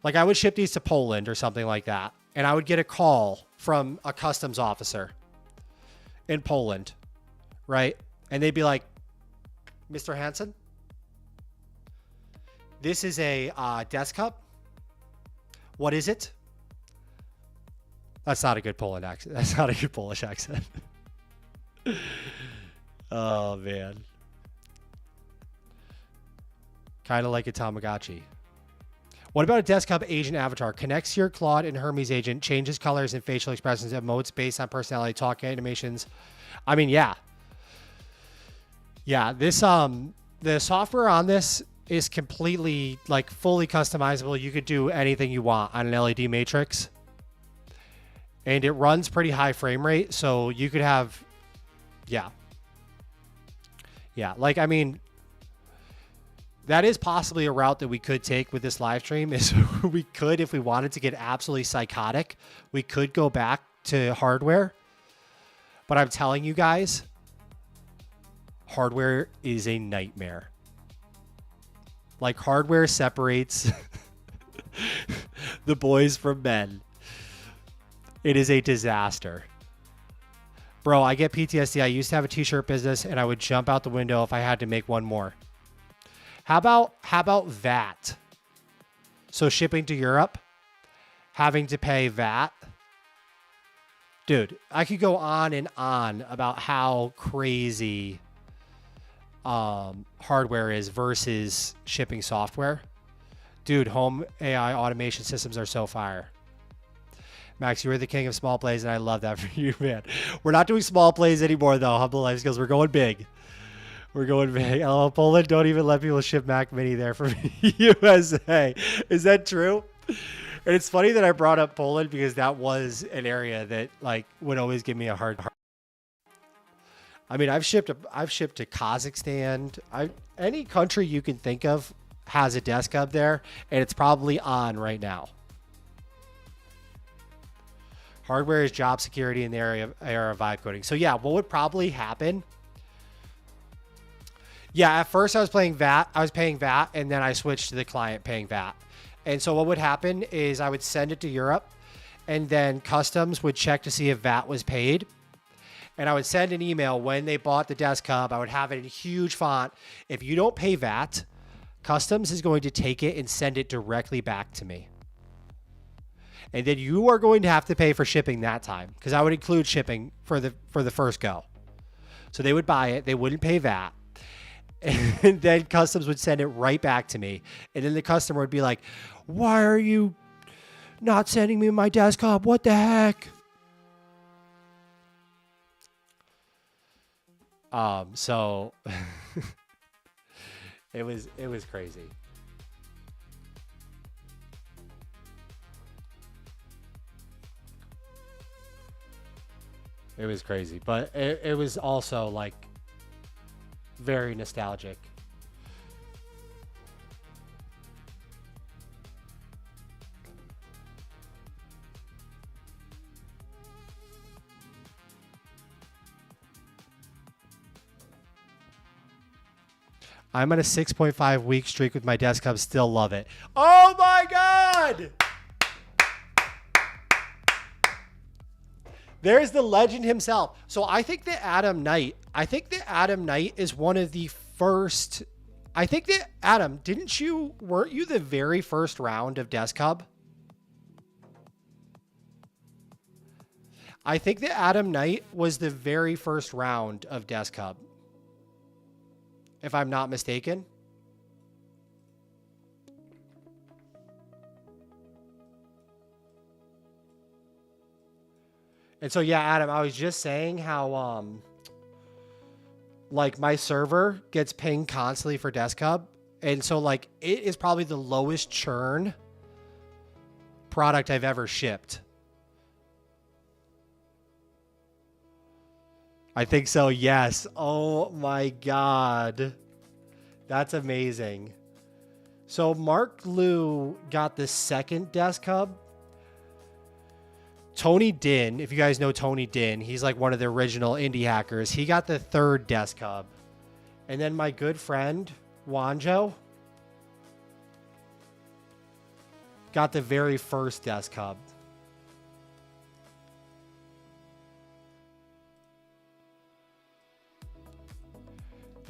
like I would ship these to Poland or something like that, and I would get a call from a customs officer in Poland, right? And they'd be like, Mr. Hansen, this is a DeskHub. What is it? That's not a good Polish accent. That's not a good Polish accent. Oh, man. Kind of like a Tamagotchi. What about a desktop agent avatar? Connects your Claude and Hermes agent, changes colors and facial expressions, emotes based on personality, talk animations. I mean, yeah. Yeah, this the software on this is completely like fully customizable. You could do anything you want on an LED matrix. And it runs pretty high frame rate, so you could have yeah. Yeah, like I mean that is possibly a route that we could take with this live stream is we could, if we wanted to get absolutely psychotic, we could go back to hardware. But I'm telling you guys, hardware is a nightmare. Like hardware separates the boys from men. It is a disaster. Bro, I get PTSD. I used to have a t-shirt business and I would jump out the window if I had to make one more. How about VAT? So shipping to Europe, having to pay VAT. Dude, I could go on and on about how crazy hardware is versus shipping software. Dude, home AI automation systems are so fire. Max, you were the king of small plays, and I love that for you, man. We're not doing small plays anymore, though. Humble Life Skills. We're going big. We're going big. LL Poland, don't even let people ship Mac Mini there from USA. Is that true? And it's funny that I brought up Poland because that was an area that like would always give me a hard. I mean, I've shipped to Kazakhstan. Any country you can think of has a DeskHub there, and it's probably on right now. Hardware is job security in the area of vibe coding. So yeah, what would probably happen? Yeah, at first I was paying VAT, and then I switched to the client paying VAT. And so what would happen is I would send it to Europe, and then customs would check to see if VAT was paid. And I would send an email when they bought the DeskHub. I would have it in huge font. If you don't pay VAT, customs is going to take it and send it directly back to me. And then you are going to have to pay for shipping that time because I would include shipping for the first go. So they would buy it. They wouldn't pay VAT. And then customs would send it right back to me. And then the customer would be like, why are you not sending me my DeskHub? What the heck? So it was crazy. It was crazy, but it was also like very nostalgic. I'm on a 6.5 week streak with my DeskHub. Still love it. Oh my God! There's the legend himself. So I think that Adam Knight is one of the first. I think that Adam, weren't you the very first round of DeskHub? I think that Adam Knight was the very first round of DeskHub, if I'm not mistaken. And so, yeah, Adam, I was just saying how, like, my server gets pinged constantly for DeskHub. And so, like, it is probably the lowest churn product I've ever shipped. I think so, yes. Oh, my God. That's amazing. So, Mark Liu got the second DeskHub. Tony Din, if you guys know Tony Din, he's like one of the original indie hackers. He got the third DeskHub. And then my good friend, Wanjo, got the very first DeskHub.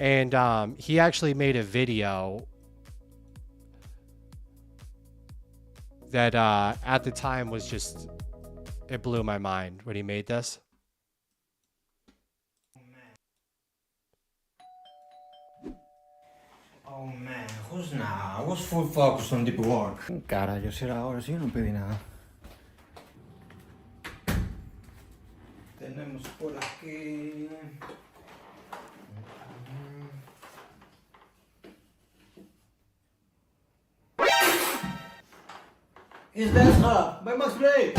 And he actually made a video that at the time was just... It blew my mind when he made this. Oh man, who's now? I was full focused on deep work. Caralho, será horas y yo no pedí nada. Tenemos por aquí. It's DeskHub by Max Play.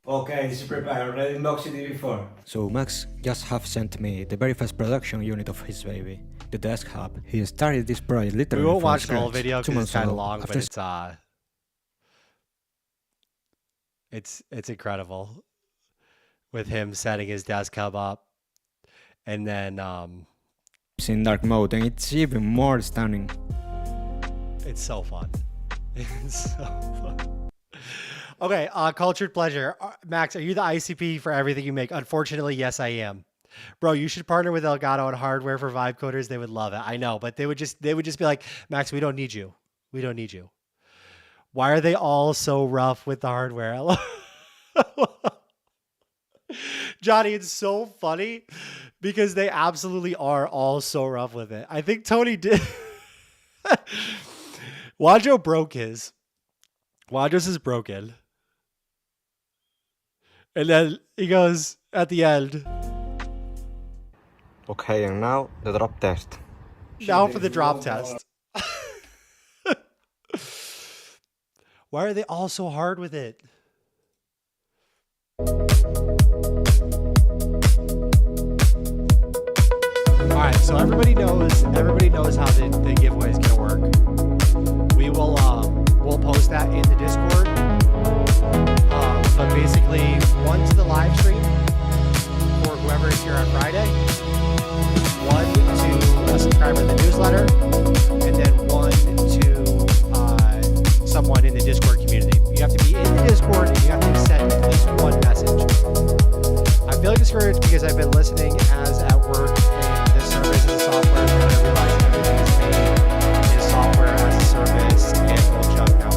Okay, this is prepared. I already unboxed it before. So Max just have sent me the very first production unit of his baby, the DeskHub. He started this project We literally won't from watch the whole scratch video 2 because it's months kind of ago, long, but after it's incredible with him setting his DeskHub up, and then in dark mode, and it's even more stunning. it's so fun. It's so fun. Okay, cultured pleasure. Max, are you the ICP for everything you make? Unfortunately, yes, I am. Bro, you should partner with Elgato on hardware for vibe coders. They would love it. I know, but they would just be like, Max, we don't need you. We don't need you. Why are they all so rough with the hardware? Johnny, it's so funny because they absolutely are all so rough with it. I think Tony did. Wajo broke his. Wajo's is broken. And then he goes at the end. Okay, and now the drop test. Now for the drop test. Why are they all so hard with it? All right, so everybody knows how the giveaway is gonna work. We'll post that in the Discord. But basically, one to the live stream for whoever is here on Friday, one to a subscriber to the newsletter, and then one to someone in the Discord community. You have to be in the Discord and you have to send at least one message. I'm feeling discouraged because I've been listening as at work and this service is a software, and I realize everything is made is software as a service and will jump now.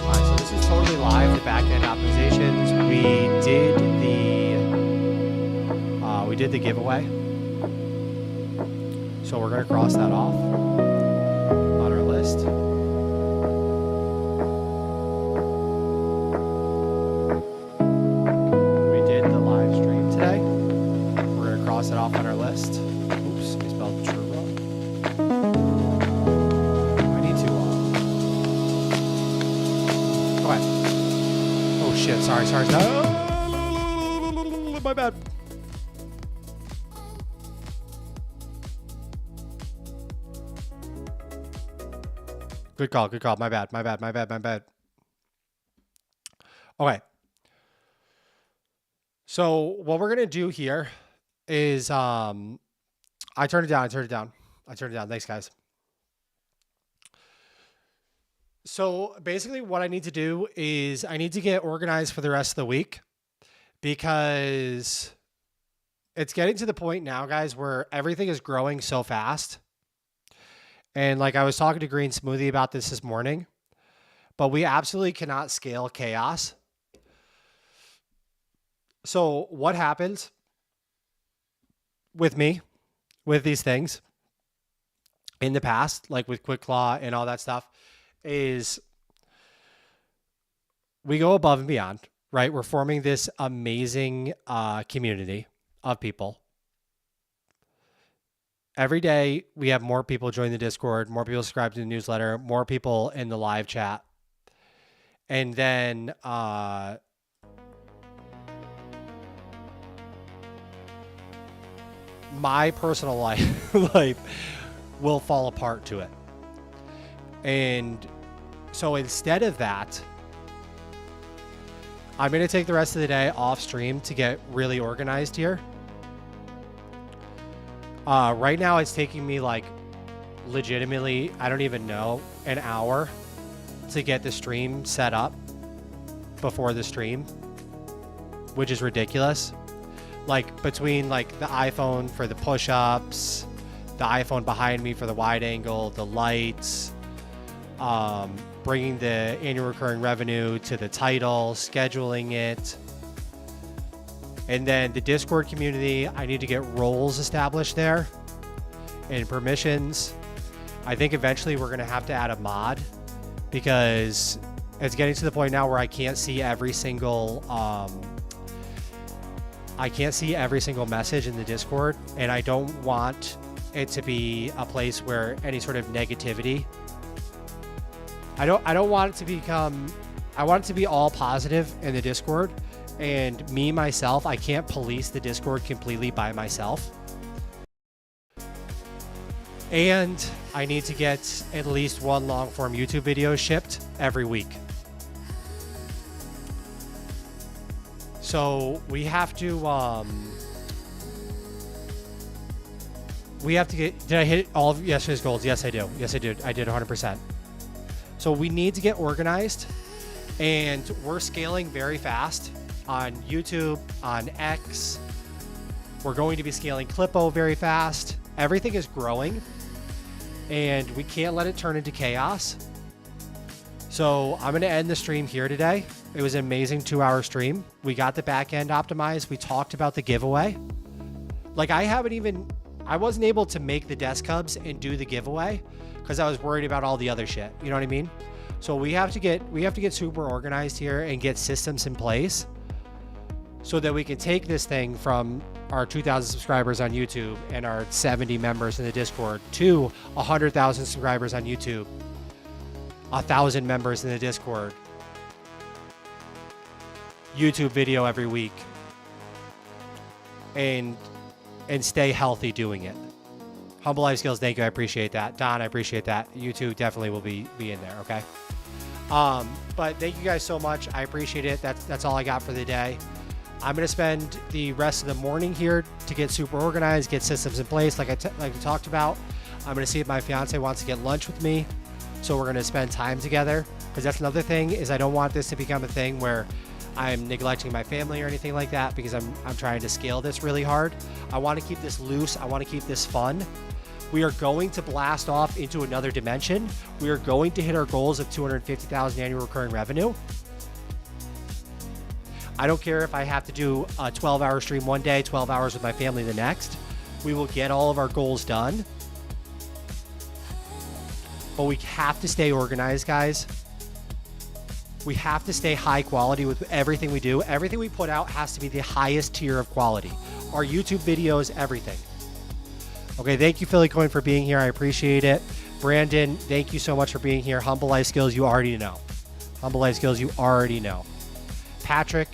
Alright, so this is totally live, the backend optimizations. We did the giveaway. So we're gonna cross that off on our list. We did the live stream today. We're gonna cross it off on our list. Oops, I spelled true wrong. I need to. Okay. Oh shit! Sorry. No, my bad. Good call. My bad. Okay. So what we're gonna do here is I turned it down. Thanks, guys. So basically what I need to do is I need to get organized for the rest of the week because it's getting to the point now, guys, where everything is growing so fast. And like I was talking to Green Smoothie about this morning, but we absolutely cannot scale chaos. So what happens with me, with these things in the past, like with Quick Claw and all that stuff, is we go above and beyond, right? We're forming this amazing community of people. Every day we have more people join the Discord, more people subscribe to the newsletter, more people in the live chat. And then my personal life will fall apart to it. And so instead of that, I'm going to take the rest of the day off stream to get really organized here. Right now it's taking me like legitimately, I don't even know, an hour to get the stream set up before the stream, which is ridiculous. Like between like the iPhone for the push-ups, the iPhone behind me for the wide angle, the lights, bringing the annual recurring revenue to the title, scheduling it. And then the Discord community, I need to get roles established there and permissions. I think eventually we're going to have to add a mod because it's getting to the point now where I can't see every single message in the Discord, and I don't want it to be a place where any sort of negativity. I don't want it to become. I want it to be all positive in the Discord, and me myself, I can't police the Discord completely by myself. And I need to get at least one long form YouTube video shipped every week. So we have to get, did I hit all of yesterday's goals? Yes, I do. Yes, I did. I did 100%. So we need to get organized, and we're scaling very fast on YouTube, on X. We're going to be scaling Clippo very fast. Everything is growing, and we can't let it turn into chaos. So I'm going to end the stream here today. It was an amazing 2-hour stream. We got the back end optimized. We talked about the giveaway. Like I wasn't able to make the DeskHubs and do the giveaway because I was worried about all the other shit. You know what I mean? So we have to get super organized here and get systems in place so that we can take this thing from our 2,000 subscribers on YouTube and our 70 members in the Discord to 100,000 subscribers on YouTube, 1,000 members in the Discord, YouTube video every week, and stay healthy doing it. Humble Life Skills, thank you. I appreciate that. Don, I appreciate that. You two definitely will be in there, okay? But thank you guys so much. I appreciate it. That's all I got for the day. I'm going to spend the rest of the morning here to get super organized, get systems in place like we talked about. I'm going to see if my fiance wants to get lunch with me. So we're going to spend time together, because that's another thing is I don't want this to become a thing where I'm neglecting my family or anything like that, because I'm trying to scale this really hard. I want to keep this loose. I want to keep this fun. We are going to blast off into another dimension. We are going to hit our goals of 250,000 annual recurring revenue. I don't care if I have to do a 12-hour stream one day, 12 hours with my family the next. We will get all of our goals done. But we have to stay organized, guys. We have to stay high quality with everything we do. Everything we put out has to be the highest tier of quality. Our YouTube videos, everything. Okay, thank you, Philly Coin, for being here. I appreciate it. Brandon, thank you so much for being here. Humble Life Skills, you already know. Humble Life Skills, you already know. Patrick,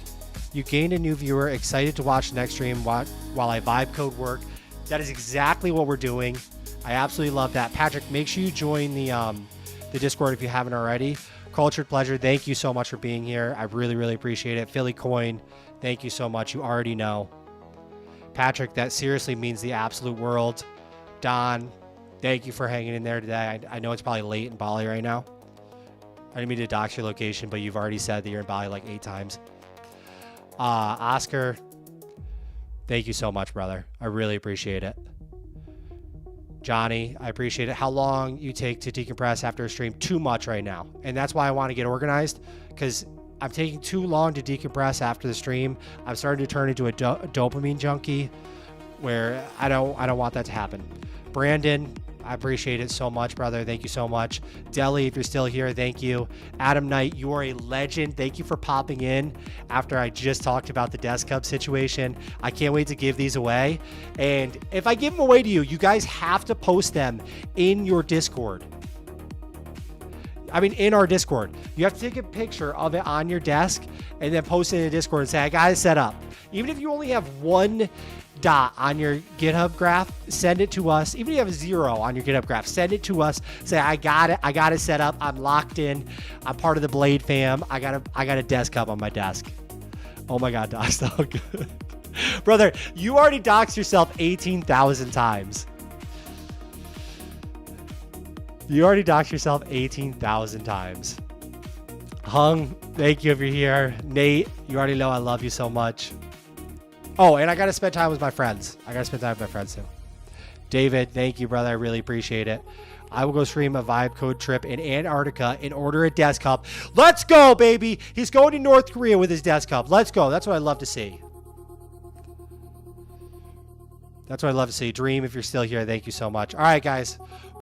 you gained a new viewer. Excited to watch the next stream while I vibe code work. That is exactly what we're doing. I absolutely love that. Patrick, make sure you join the Discord if you haven't already. Cultured Pleasure, thank you so much for being here. I really, really appreciate it. Philly Coin, thank you so much. You already know. Patrick, that seriously means the absolute world. Don, thank you for hanging in there today. I know it's probably late in Bali right now. I didn't mean to dox your location, but you've already said that you're in Bali like 8 times. Oscar, thank you so much, brother. I really appreciate it. Johnny, I appreciate it. How long you take to decompress after a stream? Too much right now. And that's why I want to get organized, because I'm taking too long to decompress after the stream. I'm starting to turn into a dopamine junkie where I don't want that to happen. Brandon, I appreciate it so much, brother. Thank you so much. Deli, if you're still here, thank you. Adam Knight, you are a legend. Thank you for popping in after I just talked about the DeskHub situation. I can't wait to give these away. And if I give them away to you, you guys have to post them in your Discord. I mean, in our Discord. You have to take a picture of it on your desk and then post it in the Discord and say, I got it set up. Even if you only have one dot on your GitHub graph, send it to us. Even if you have a 0 on your GitHub graph, send it to us. Say, I got it set up. I'm locked in. I'm part of the Blade fam. I got a DeskHub on my desk. Oh my God, Doc's so good. Brother, you already doxed yourself 18,000 times. You already doxed yourself 18,000 times. Hung, thank you if you're here. Nate, you already know I love you so much. Oh, and I got to spend time with my friends. Too. David, thank you, brother. I really appreciate it. I will go stream a vibe code trip in Antarctica and order a DeskHub. Let's go, baby. He's going to North Korea with his DeskHub. Let's go. That's what I love to see. That's what I love to see. Dream, if you're still here, thank you so much. All right, guys.